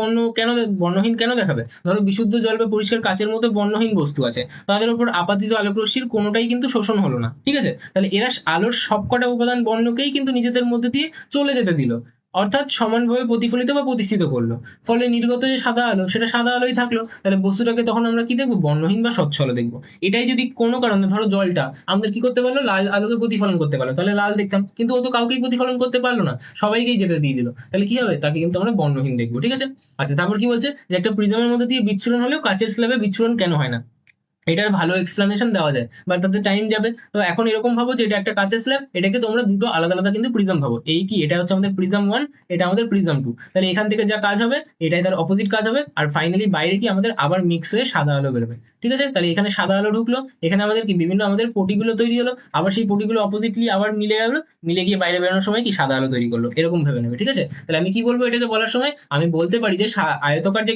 বর্ণহীন কেন দেখাবে? ধরো বিশুদ্ধ জল বা পরিষ্কার কাচের মতো বর্ণহীন বস্তু আছে, তাদের উপর আপাতিত আলোক রশ্মির কোনোটাই কিন্তু শোষণ হলো না। ঠিক আছে, তাহলে এরা আলোর সবকটা উপাদান বর্ণকেই কিন্তু নিজেদের মধ্যে দিয়ে চলে যেতে দিল, অর্থাৎ সমানভাবে প্রতিফলিত বা প্রতিষ্ঠিত করলো। ফলে নির্গত যে সাদা আলো, সেটা সাদা আলোই থাকলো। তাহলে বস্তুটাকে তখন আমরা কি দেখবো, বর্ণহীন বা স্বচ্ছ আলো দেখবো। এটাই যদি কোনো কারণে ধরো জলটা আমাদের কি করতে পারলো, লাল আলোকে প্রতিফলন করতে পারলো, তাহলে লাল দেখতাম, কিন্তু ও তো কাউকেই প্রতিফলন করতে পারলো না, সবাইকেই যেতে দিয়ে দিল, তাহলে কি হবে, তাকে কিন্তু আমরা বর্ণহীন দেখবো। ঠিক আছে, আচ্ছা, তারপর কি বলছে যে একটা প্রিজমের মধ্যে দিয়ে বিচ্ছুরণ হলেও কাচের স্ল্যাবে বিচ্ছুরণ কেন হয় না? এটার ভালো এক্সপ্লেনেশন দেওয়া যায়, বাট তাতে টাইম যাবে। তো এখন এরকম ভাবো যে এটা একটা কাচের স্ল্যাব, এটাকে তোমরা দুটো আলাদা আলাদা কিন্তু প্রিজম ভাবো। এই কি, এটা হচ্ছে আমাদের প্রিজম 1, এটা আমাদের প্রিজম 2। তাহলে এখান থেকে যা কাজ হবে এটাই তার অপোজিট কাজ হবে, আর ফাইনালি বাইরে কি আমাদের আবার মিক্স হয়ে সাদা আলো বেরোবে। ঠিক আছে, তাহলে এখানে সাদা আলো ঢুকলো, এখানে আমাদের কি বিভিন্ন আমাদের পটিগুলো তৈরি হলো, আবার সেই পটিগুলো অপোজিটলি আবার মিলে গেল, মিলে গিয়ে বাইরে বেরোনোর সময় কি সাদা আলো তৈরি করলো, এরকম ভেবে নেবে। ঠিক আছে, তাহলে আমি কি বলবো এটাকে বলার সময়, আমি বলতে পারি যে আয়তকার যে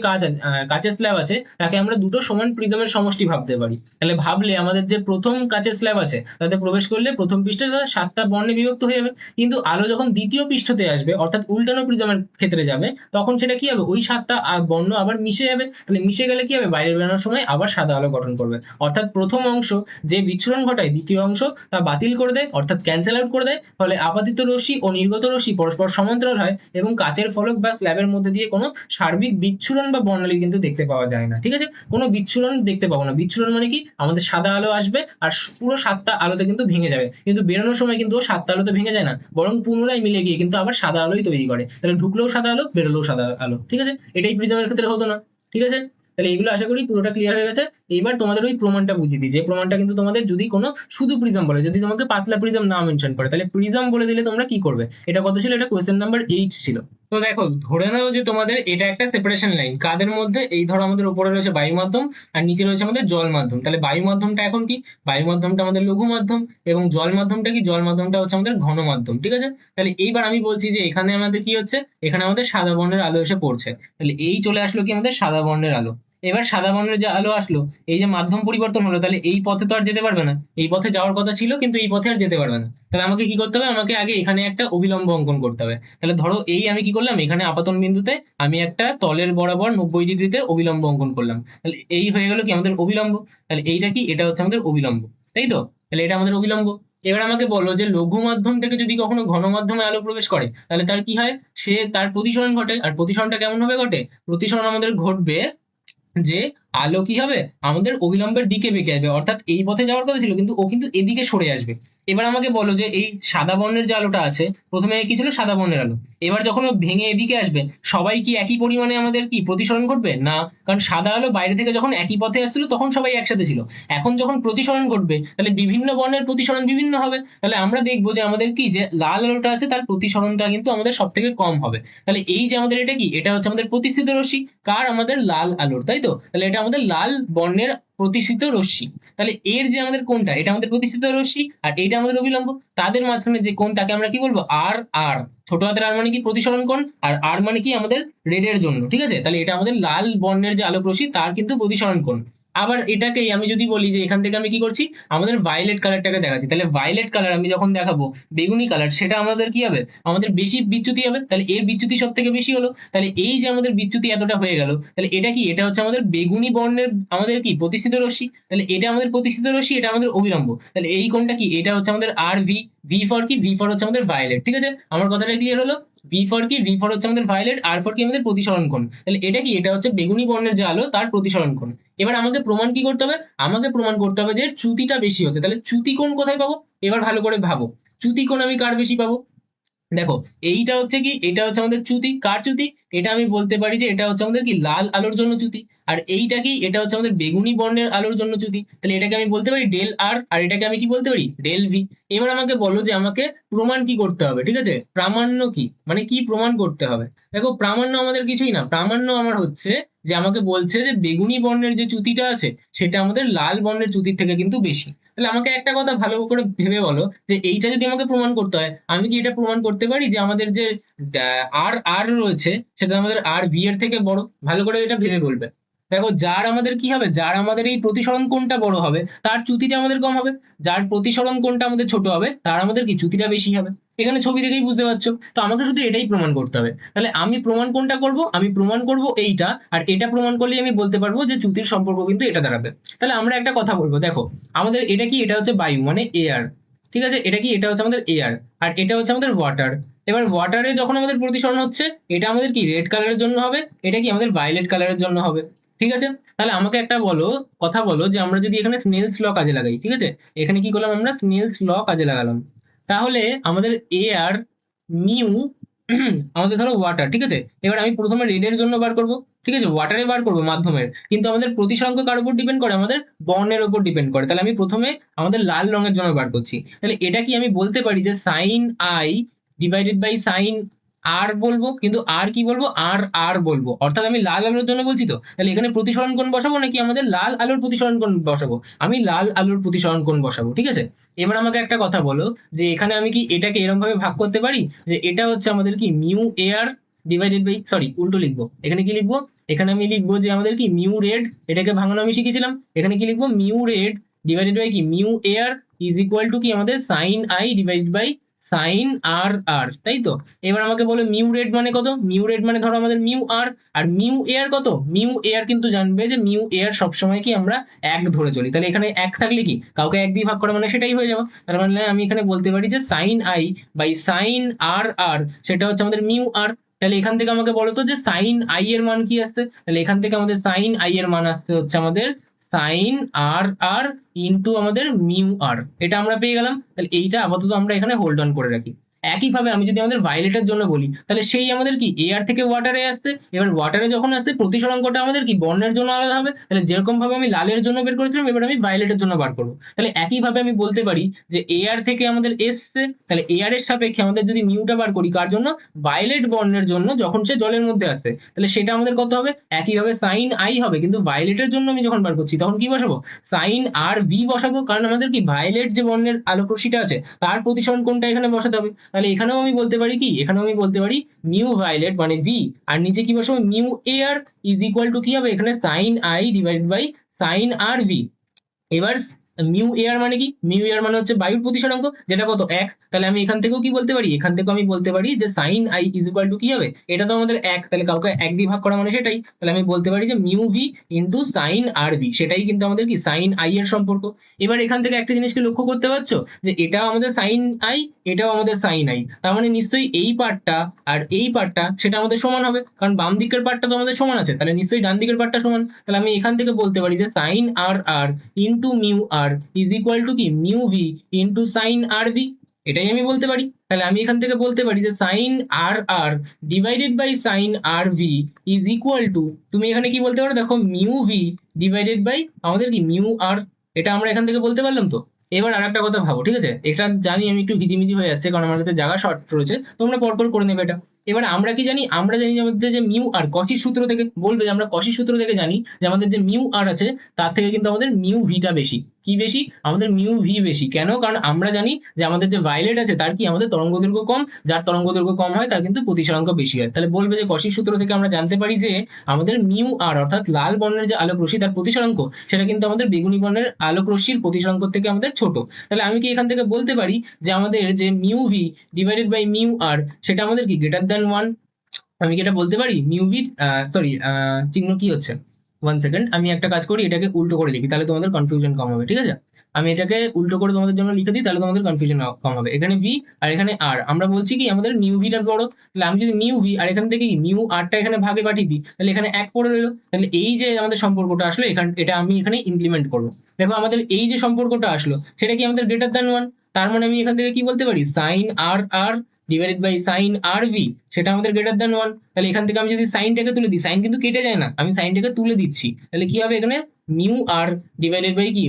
কাচের স্ল্যাব আছে তাকে আমরা দুটো সমান প্রিজমের সমষ্টি ভাবতে পারি। তাহলে ভাবলে আমাদের যে প্রথম কাচের স্ল্যাব আছে তাতে প্রবেশ করলে প্রথম পৃষ্ঠে 7টা বর্ণে বিভক্ত হয়ে যাবে, কিন্তু আলো যখন দ্বিতীয় পৃষ্ঠতে আসবে, অর্থাৎ উল্টানো প্রিজমের ক্ষেত্রে যাবে, তখন সেটা কি হবে, ওই 7টা বর্ণ আবার মিশে যাবে। তাহলে মিশে গেলে কি হবে, বাইরে বেরোনোর সময় আবার সাদা আলো গঠন করবে। অর্থাৎ প্রথম অংশ যে বিচ্ছুরণ ঘটায়, দ্বিতীয় অংশ তা বাতিল করে দেয়, অর্থাৎ ক্যান্সেল আউট করে দেয়। ফলে আপাতিত রশ্মি ও নির্গত রশ্মি পরস্পর সমান্তরাল হয় এবং কাচের ফলক বা স্ল্যাবের মধ্যে দিয়ে কোনো সার্বিক বিচ্ছুরণ বা বর্ণালী কিন্তু দেখতে পাওয়া যায় না। ঠিক আছে, কোনো বিচ্ছুরণ দেখতে পাবো না। বিচ্ছুরণ মানে কি, আমাদের সাদা আলো আসবে আর পুরো 7টা আলোতে কিন্তু ভেঙে যাবে, কিন্তু বেরোনোর সময় কিন্তু 7টা আলোতে ভেঙে যায় না, বরং পুনরায় মিলে গিয়ে কিন্তু আবার সাদা আলোই তৈরি করে। তাহলে ঢুকলেও সাদা আলো, বেরোলেও সাদা আলো। ঠিক আছে, এটাই প্রিজমের ক্ষেত্রে হতো না। ঠিক আছে, তাহলে এগুলো আশা করি পুরোটা ক্লিয়ার হয়ে গেছে। এইবার তোমাদের ওই প্রমাণটা বুঝিয়ে দিই, যে প্রমাণটা কিন্তু তোমাদের যদি কোনো শুধু প্রিজম বলে, যদি তোমাকে পাতলা প্রিজম না মেনশন করে, তাহলে প্রিজম বলে দিলে তোমরা কি করবে। এটা কত ছিল, এটা কোয়েশ্চেন নাম্বার 8 ছিল। তো দেখো, ধরে নাও যে তোমাদের এটা একটা সেপারেশন লাইন, কাদের মধ্যে, এই ধরো আমাদের উপরে রয়েছে বায়ু মাধ্যম আর নিচে রয়েছে আমাদের জল মাধ্যম। তাহলে বায়ু মাধ্যমটা এখন কি, বায়ু মাধ্যমটা আমাদের লঘু মাধ্যম, এবং জল মাধ্যমটা কি, জল মাধ্যমটা হচ্ছে আমাদের ঘন মাধ্যম। ঠিক আছে, তাহলে এইবার আমি বলছি যে এখানে আমাদের কি হচ্ছে, এখানে আমাদের সাদা বর্ণের আলো এসে পড়ছে। তাহলে এই চলে আসলো কি আমাদের সাদা বর্ণের আলো। এবার সাদা বর্ণের যে আলো আসলো, এই যে মাধ্যম পরিবর্তন হলো, তাহলে এই পথে তো আর যেতে পারবে না, এই পথে যাওয়ার কথা ছিল কিন্তু এই পথে আর যেতে পারবে না। তাহলে আমাকে কি করতে হবে, আমাকে আগে এখানে একটা অবিলম্ব অঙ্কন করতে হবে। তাহলে ধরো এই আমি কি করলাম, এখানে আপাতন বিন্দুতে আমি একটা তলের বরাবর 90 ডিগ্রিতে অবিলম্ব অঙ্কন করলাম। তাহলে এই হয়ে গেল কি আমাদের অবিলম্ব। তাহলে এইটা কি, এটা হচ্ছে আমাদের অবিলম্ব, তাই তো? তাহলে এটা আমাদের অবিলম্ব। এবার আমাকে বলো যে লঘু মাধ্যম থেকে যদি কখনো ঘন মাধ্যমে আলো প্রবেশ করে, তাহলে তার কি হয়, সে তার প্রতিসরণ ঘটে। আর প্রতিসরণটা কেমন ভাবে ঘটে, প্রতিসরণ আমাদের ঘটবে যে আলো কি হবে, আমাদের অবিলম্বের দিকে বেঁকে আসবে, অর্থাৎ এই পথে যাওয়ার কথা ছিল কিন্তু ও কিন্তু এদিকে সরে আসবে। এবার আমাকে বলো যে এই সাদা বর্ণের যে আলোটা আছে, প্রথমে কি ছিল, সাদা বর্ণের আলো, এবার যখন ও ভেঙে এদিকে আসবে, সবাই কি একই পরিমাণে আমাদের কি প্রতিসরণ ঘটবে না? কারণ সাদা আলো বাইরে থেকে যখন একই পথে আসছিল তখন সবাই একসাথে ছিল, এখন যখন প্রতিসরণ ঘটবে তাহলে বিভিন্ন বর্ণের প্রতিসরণ বিভিন্ন হবে। তাহলে আমরা দেখবো যে আমাদের কি, যে লাল আলোটা আছে তার প্রতিসরণটা কিন্তু আমাদের সব থেকে কম হবে। তাহলে এই যে আমাদের এটা কি, এটা হচ্ছে আমাদের প্রতিষ্ঠিত রশ্মি, কার, আমাদের লাল আলোর, তাই তো? তাহলে এটা আমাদের লাল বর্ণের প্রতিষ্ঠিত রশ্মি। তাহলে এর যে আমাদের কোনটা, এটা আমাদের প্রতিষ্ঠিত রশ্মি আর এইটা আমাদের অবিলম্ব, তাদের মাঝখানে যে কোণ তাকে আমরা কি বলবো, আর আর ছোট হাতের আর মানে কি, প্রতিসরণ কোণ, আর আর মানে কি আমাদের রেডের জন্য। ঠিক আছে, তাহলে এটা আমাদের লাল বর্ণের যে আলোক রশ্মি তার কিন্তু প্রতিসরণ কোণ। আবার এটাকেই আমি যদি বলি যে এখান থেকে আমি কি করছি, আমাদের ভায়োলেট কালারটাকে দেখাচ্ছি, তাহলে ভায়োলেট কালার আমি যখন দেখাবো বেগুনি কালার, সেটা আমাদের কি হবে, আমাদের বেশি বিচ্যুতি হবে, তাহলে এর বিচ্যুতি সব থেকে বেশি হলো। তাহলে এই যে আমাদের বিচ্যুতি এতটা হয়ে গেল, তাহলে এটা কি, এটা হচ্ছে আমাদের বেগুনি বর্ণের আমাদের কি প্রতিষ্ঠিত রশ্মি। তাহলে এটা আমাদের প্রতিষ্ঠিত রশ্মি, এটা আমাদের অবিলম্ব। তাহলে এই কোণটা কি, এটা হচ্ছে আমাদের আর ভি, ভি ফর কি, ভি ফর হচ্ছে আমাদের ভায়োলেট। ঠিক আছে, আমার কথাটা ক্লিয়ার হলো। ভি ফর কি, ভি ফর হচ্ছে আমাদের ভায়োলেট, আর ফর কি আমাদের প্রতিসরণ কোণ। তাহলে এটা কি, এটা হচ্ছে বেগুনি বর্ণের যে আলো তার প্রতিসরণ কোণ। এবার আমাকে প্রমাণ কি করতে হবে? আমাকে প্রমাণ করতে হবে যে চ্যুতিটা বেশি হতে। তাহলে চ্যুতি কোণ কোথায় পাবো? এবার ভালো করে ভাবো, চ্যুতি কোণ আমি কার বেশি পাবো? দেখো, এইটা হচ্ছে কি, এটা হচ্ছে আমাদের চ্যুতি। কার চ্যুতি? এটা আমি বলতে পারি যে এটা হচ্ছে আমাদের কি লাল আলোর জন্য চ্যুতি। আর এইটা কি, এটা হচ্ছে আমাদের বেগুনি বর্ণের আলোর জন্য চ্যুতি। তাহলে এটাকে আমি বলতে পারি ডেল আর, আর এটাকে আমি কি বলতে পারি? Del v. এবার আমাকে বলো যে আমাকে প্রমাণ কি করতে হবে, ঠিক আছে? প্রামাণ্য কি, মানে কি প্রমাণ করতে হবে? দেখো, প্রামাণ্য আমাদের কিছুই না, প্রামাণ্য আমার হচ্ছে যে আমাকে বলছে যে বেগুনি বর্ণের যে চ্যুতিটা আছে সেটা আমাদের লাল বর্ণের চ্যুতির থেকে কিন্তু বেশি। তাহলে আমাকে একটা কথা ভালো করে ভেবে বলো, যে এইটা যদি আমাকে প্রমাণ করতে হয়, আমি কি এটা প্রমাণ করতে পারি যে আমাদের যে আর আর রয়েছে সেটা আমাদের আর ভি এর থেকে বড়? ভালো করে এটা ভেবে বলবে। দেখো, যার আমাদের কি হবে, যার আমাদের এই প্রতিসরণ কোণটা বড় হবে তার চ্যুতিটা আমাদের কম হবে, যার প্রতিসরণ কোণটা আমাদের ছোট হবে তার আমাদের কি চ্যুতিটা বেশি হবে। এখানে ছবি দেখেই বুঝতে পারছো। তো আমাকে শুধু এটাই প্রমাণ করতে হবে। তাহলে আমি প্রমাণ কোনটা করব? আমি প্রমাণ করব এইটা, আর এটা প্রমাণ করলেই আমি বলতে পারবো যে চ্যুতির সম্পর্ক কিন্তু এটা দাঁড়াবে। তাহলে আমরা একটা কথা বলবো, দেখো আমাদের এটা কি, এটা হচ্ছে বায়ু মানে এয়ার, ঠিক আছে? এটা কি, এটা হচ্ছে আমাদের এয়ার, আর এটা হচ্ছে আমাদের ওয়াটার। এবার ওয়াটারে যখন আমাদের প্রতিসরণ হচ্ছে, এটা আমাদের কি রেড কালারের জন্য হবে, এটা কি আমাদের ভায়োলেট কালারের জন্য হবে, ঠিক আছে? তাহলে আমাকে একটা কথা বলো যে আমরা যদি এখানে স্নেলস ল কাজে লাগাই, ঠিক আছে? এখানে কি করলাম, আমরা স্নেলস ল কাজে লাগালাম। তাহলে আমাদের এয়ার মিউ আমাদের ধরো ওয়াটার, ঠিক আছে? এবার আমি প্রথমে রেডের জন্য বার করব, ঠিক আছে? ওয়াটারে বার করবো মাধ্যমের, কিন্তু আমাদের প্রতিসরাঙ্ক কার উপর ডিপেন্ড করে? আমাদের বর্ণের উপর ডিপেন্ড করে। তাহলে আমি প্রথমে আমাদের লাল রঙের জন্য বার করছি। তাহলে এটা কি আমি বলতে পারি যে sine i divided by sine r বলবো, কিন্তু আর কি বলবো, আর আর বলবো, অর্থাৎ আমি লাল আলোর জন্য বলছি। তো তাহলে এখানে প্রতিসরণ কোণ বসাবো নাকি আমাদের লাল আলোর প্রতিসরণ কোণ বসাবো? আমি লাল আলোর প্রতিসরণ কোণ বসাবো, ঠিক আছে? এবার আমাকে একটা কথা বলো, যে এখানে আমি কি এটাকে এরকম ভাবে ভাগ করতে পারি যে এটা হচ্ছে আমাদের কি mu air divided by, sorry উল্টো লিখবো, এখানে কি লিখবো, এখানে আমি লিখবো যে আমাদের কি মিউ রেড, এটাকে ভাঙানো আমি শিখেছিলাম, এখানে কি লিখবো, মিউ রেড ডিভাইডেড বাই কি mu air is equal to কি আমাদের sine i divided by sine r আর, তাই তো? এবার আমাকে বলো মিউ রেড মানে কত? মিউ রেড মানে ধরো আমাদের মিউ আর, আর মিউ এয়ার কত? মিউ এয়ার কিন্তু জানবে যে মিউ এয়ার সবসময় কি আমরা এক ধরে চলি। তাহলে এখানে এক থাকলে কি কাউকে এক দিয়ে ভাগ করা মানে সেটাই হয়ে যাবে। তার মানে আমি এখানে বলতে পারি যে sine I by sine r আর সেটা হচ্ছে আমাদের মিউ আর। তাহলে এখান থেকে আমাকে বলো তো যে সাইন আই এর মান কি আসছে? তাহলে এখান থেকে আমাদের সাইন আই এর মান আসছে হচ্ছে আমাদের সাইন আর আর ইন্টু আমাদের মিউ আর, এটা আমরা পেয়ে গেলাম। তাহলে এইটা আপাতত আমরা এখানে হোল্ড অন করে রাখি। একইভাবে আমি যদি আমাদের ভায়োলেটের জন্য বলি, তাহলে সেই আমাদের কি এয়ার থেকে ওয়াটারে আসছে। এবার ওয়াটারে যখন আসছে প্রতিসরাঙ্কটা আমাদের কি বর্ণের জন্য আলাদা হবে। তাহলে যেরকম ভাবে আমি লালের জন্য বের করেছিলাম, এবার আমি ভায়োলেটের জন্য বার করবো। তাহলে একইভাবে আমি বলতে পারি যে এয়ার থেকে আমাদের এসছে, তাহলে এয়ার এর সাপেক্ষে আমাদের যদি মিউটা বার করি কার জন্য? ভায়োলেট বর্ণের জন্য, যখন সে জলের মধ্যে আসে, তাহলে সেটা আমাদের কত হবে? একইভাবে সাইন আই হবে, কিন্তু ভায়োলেটের জন্য আমি যখন বার করছি তখন কি বসাবো? সাইন আর ভি বসাবো, কারণ আমাদের কি ভায়োলেট যে বর্ণের আলোক রশ্মিটা আছে তার প্রতিসরণ কোণটা এখানে বসাতে হবে। তাহলে এখানেও আমি বলতে পারি কি, এখানেও আমি বলতে পারি মিউ ভায়োলেট মানে ভি, আর নিচে কি বসাবো? Mu air is equal to কি হবে এখানে? Sine i divided by sine r v. এবার মিউ এয়ার মানে কি? মিউ এয়ার মানে হচ্ছে বায়ুর প্রতিসরাঙ্ক, যেটা কত? এক। তাহলে আমি এখান থেকেও কি বলতে পারি, এখান থেকেও আমি বলতে পারি যে sine i is equal to কি হবে? এটা তো আমাদের এক, তাহলে কাউকে এক দিয়ে ভাগ করা মানে সেটাই। তাহলে আমি বলতে পারি যে mu v into sine r V, সেটাই কিন্তু আমাদের কি সাইন আই এর সম্পর্ক। এবার এখান থেকে একটা জিনিসকে লক্ষ্য করতে পারছো যে এটাও আমাদের সাইন আই, এটাও আমাদের সাইন আই, তার মানে নিশ্চয়ই এই পার্টটা আর এই পার্টটা সেটা আমাদের সমান হবে, কারণ বাম দিকের পার্টটা তো আমাদের সমান আছে, তাহলে নিশ্চয়ই ডান দিকের পার্টটা সমান। তাহলে আমি এখান থেকে বলতে পারি যে sine r r into mu r is equal to কি mu v into sine r v, এটাই আমি বলতে পারি। তাহলে আমি এখান থেকে বলতে পারি যে sine r r divided by sine r v is equal to, তুমি এখানে কি বলতে পারো দেখো, মিউ ভি ডিভাইডেড বাই আমাদের কি মিউ আর, এটা আমরা এখান থেকে বলতে পারলাম তো। এবার আর একটা কথা ভাবো, ঠিক আছে? এটা জানি আমি একটু হিজিমিজি হয়ে যাচ্ছে কারণ আমার কাছে জায়গা শর্ট রয়েছে, তোমরা পরপর করে নেবে এটা। এবার আমরা কি জানি, আমরা জানি যে আমাদের যে মিউ আর কশির সূত্র থেকে, বলবে যে আমরা কশির সূত্র থেকে জানি যে আমাদের যে মিউ আর আছে তার থেকে কিন্তু আমাদের মিউ ভিটা বেশি। কি বেশি? আমাদের মিউ ভি বেশি। কেন? কারণ আমরা জানি যে আমাদের যে ভায়োলেট আছে তার কি আমাদের তরঙ্গ দৈর্ঘ্য কম, যার তরঙ্গ দৈর্ঘ্য কম হয় তার কিন্তু প্রতিসরাঙ্ক বেশি হয়। তাহলে বলবে যে কশির সূত্র থেকে আমরা জানতে পারি যে আমাদের মিউ আর অর্থাৎ লাল বর্ণের যে আলোক রশ্মি তার প্রতিসরাঙ্ক সেটা কিন্তু আমাদের বেগুনি বর্ণের আলোক রশ্মির প্রতিসরাঙ্ক থেকে আমাদের ছোট। তাহলে আমি কি এখান থেকে বলতে পারি যে আমাদের যে mu v divided by mu r সেটা আমাদের কি গ্রেটার দ্যান 1? আমি কি এটা বলতে পারি? মিউ ভি, সরি, চিহ্ন কি হচ্ছে, 1 সেকেন্ড, আমি একটা কাজ করি, এটাকে উল্টো করে লিখি, তাহলে তোমাদের কনফিউশন কম হবে, ঠিক আছে? আমি এটাকে উল্টো করে তোমাদের জন্য লিখে দিই, তাহলে তোমাদের কনফিউশন কম হবে। এখানে ভি আর এখানে আর, আমরা বলছি কি আমাদের মিউ ভিটা বড়, তাহলে আমি যদি মিউ ভি আর এখান থেকে মিউ আরটা এখানে ভাগে পাঠিয়ে দিই, তাহলে এখানে এক পড়ে রইলো। তাহলে এই যে আমাদের সম্পর্কটা আসলো এখানে, এটা আমি এখানে ইমপ্লিমেন্ট করবো। দেখো আমাদের এই যে সম্পর্কটা আসলো সেটা কি আমাদের গ্রেটার দ্যান ওয়ান, তার মানে আমি এখান থেকে কি বলতে পারি, sine r r divided by sine r v, সেটা আমাদের গ্রেটার দ্যান ওয়ান। তাহলে এখান থেকে আমি যদি সাইনটাকে তুলে দিই, সাইন কিন্তু কেটে যায় না, আমি সাইনটাকে তুলে দিচ্ছি, তাহলে কি হবে এখানে মিউ আর ডিভাইডেড বাই কি,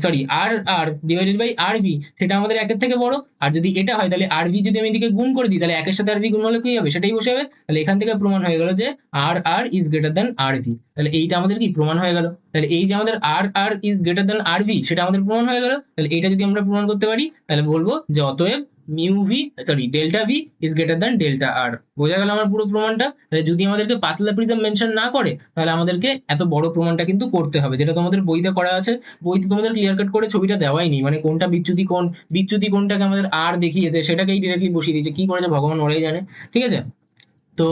sorry r r divided by r v, সেটা আমাদের একের থেকে বড়। আর যদি এটা হয় তাহলে আর ভি যদি আমি এদিকে গুণ করে দিই, তাহলে একের সাথে আর ভি গুণ হলে কি হবে, সেটাই বসে যাবে। তাহলে এখান থেকে প্রমাণ হয়ে গেল যে r r is greater than r v. তাহলে এইটা আমাদের কি প্রমাণ হয়ে গেল। তাহলে এই যে আমাদের r r is greater than r v, সেটা আমাদের প্রমাণ হয়ে গেল। তাহলে এইটা যদি আমরা প্রমাণ করতে পারি, তাহলে বলবো যে অতএব mu v, sorry delta v is greater than delta r. বোঝা গেল আমার পুরো প্রমাণটা। তাহলে যদি আমাদেরকে পাতলা প্রিজম মেনশন না করে, তাহলে আমাদেরকে এত বড় প্রমাণটা কিন্তু করতে হবে, যেটা তোমাদের বইতে করা আছে। বইতে তোমাদের ক্লিয়ার কাট করে ছবিটা দেওয়াই নেই, মানে কোনটা বিচ্যুতি কোণ, বিচ্যুতি কোণটাকে আমাদের আর দেখিয়েছে, সেটাকেই ডিরেক্টলি বসিয়ে দিয়েছে, কি করেছে ভগবান ওরাই জানে। ঠিক আছে, তো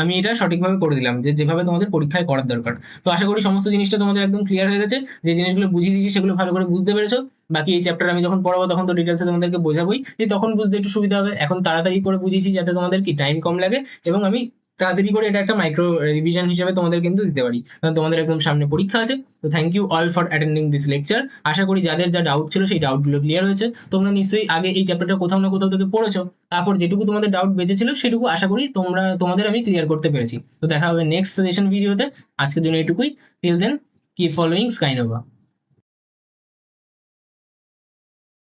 আমি এটা সঠিকভাবে করে দিলাম যে যেভাবে তোমাদের পরীক্ষায় করার দরকার। তো আশা করি সমস্ত জিনিসটা তোমাদের একদম ক্লিয়ার হয়ে গেছে, যে জিনিসগুলো বুঝিয়ে দিয়েছি সেগুলো ভালো করে বুঝতে পেরেছো। বাকি এই চ্যাপ্টার আমি যখন পড়াবো তখন তো ডিটেলসে তোমাদেরকে বোঝাবোই, যে তখন বুঝতে একটু সুবিধা হবে। এখন তাড়াতাড়ি করে বুঝিয়েছি যাতে তোমাদের কি টাইম কম লাগে, এবং আমি তাড়াতাড়ি করে এটা একটা মাইক্রো রিভিশন হিসেবে তোমাদের কিন্তু দিতে পারি, কারণ তোমাদের একদম সামনে পরীক্ষা আছে। তো thank you all for attending this lecture. আশা করি যাদের যা ডাউট ছিল সেই ডাউটগুলো ক্লিয়ার হয়েছে। তোমরা নিশ্চয়ই আগে এই চ্যাপ্টারটা কোথাও না কোথাও থেকে পড়েছো, তারপর যেটুকু তোমাদের ডাউট বেঁচেছিল সেটুকু আশা করি তোমাদের আমি ক্লিয়ার করতে পেরেছি। তো দেখা হবে নেক্সট সাজেশন ভিডিওতে। আজকের জন্য এটুকুই। Till then keep following স্কাইনোভা।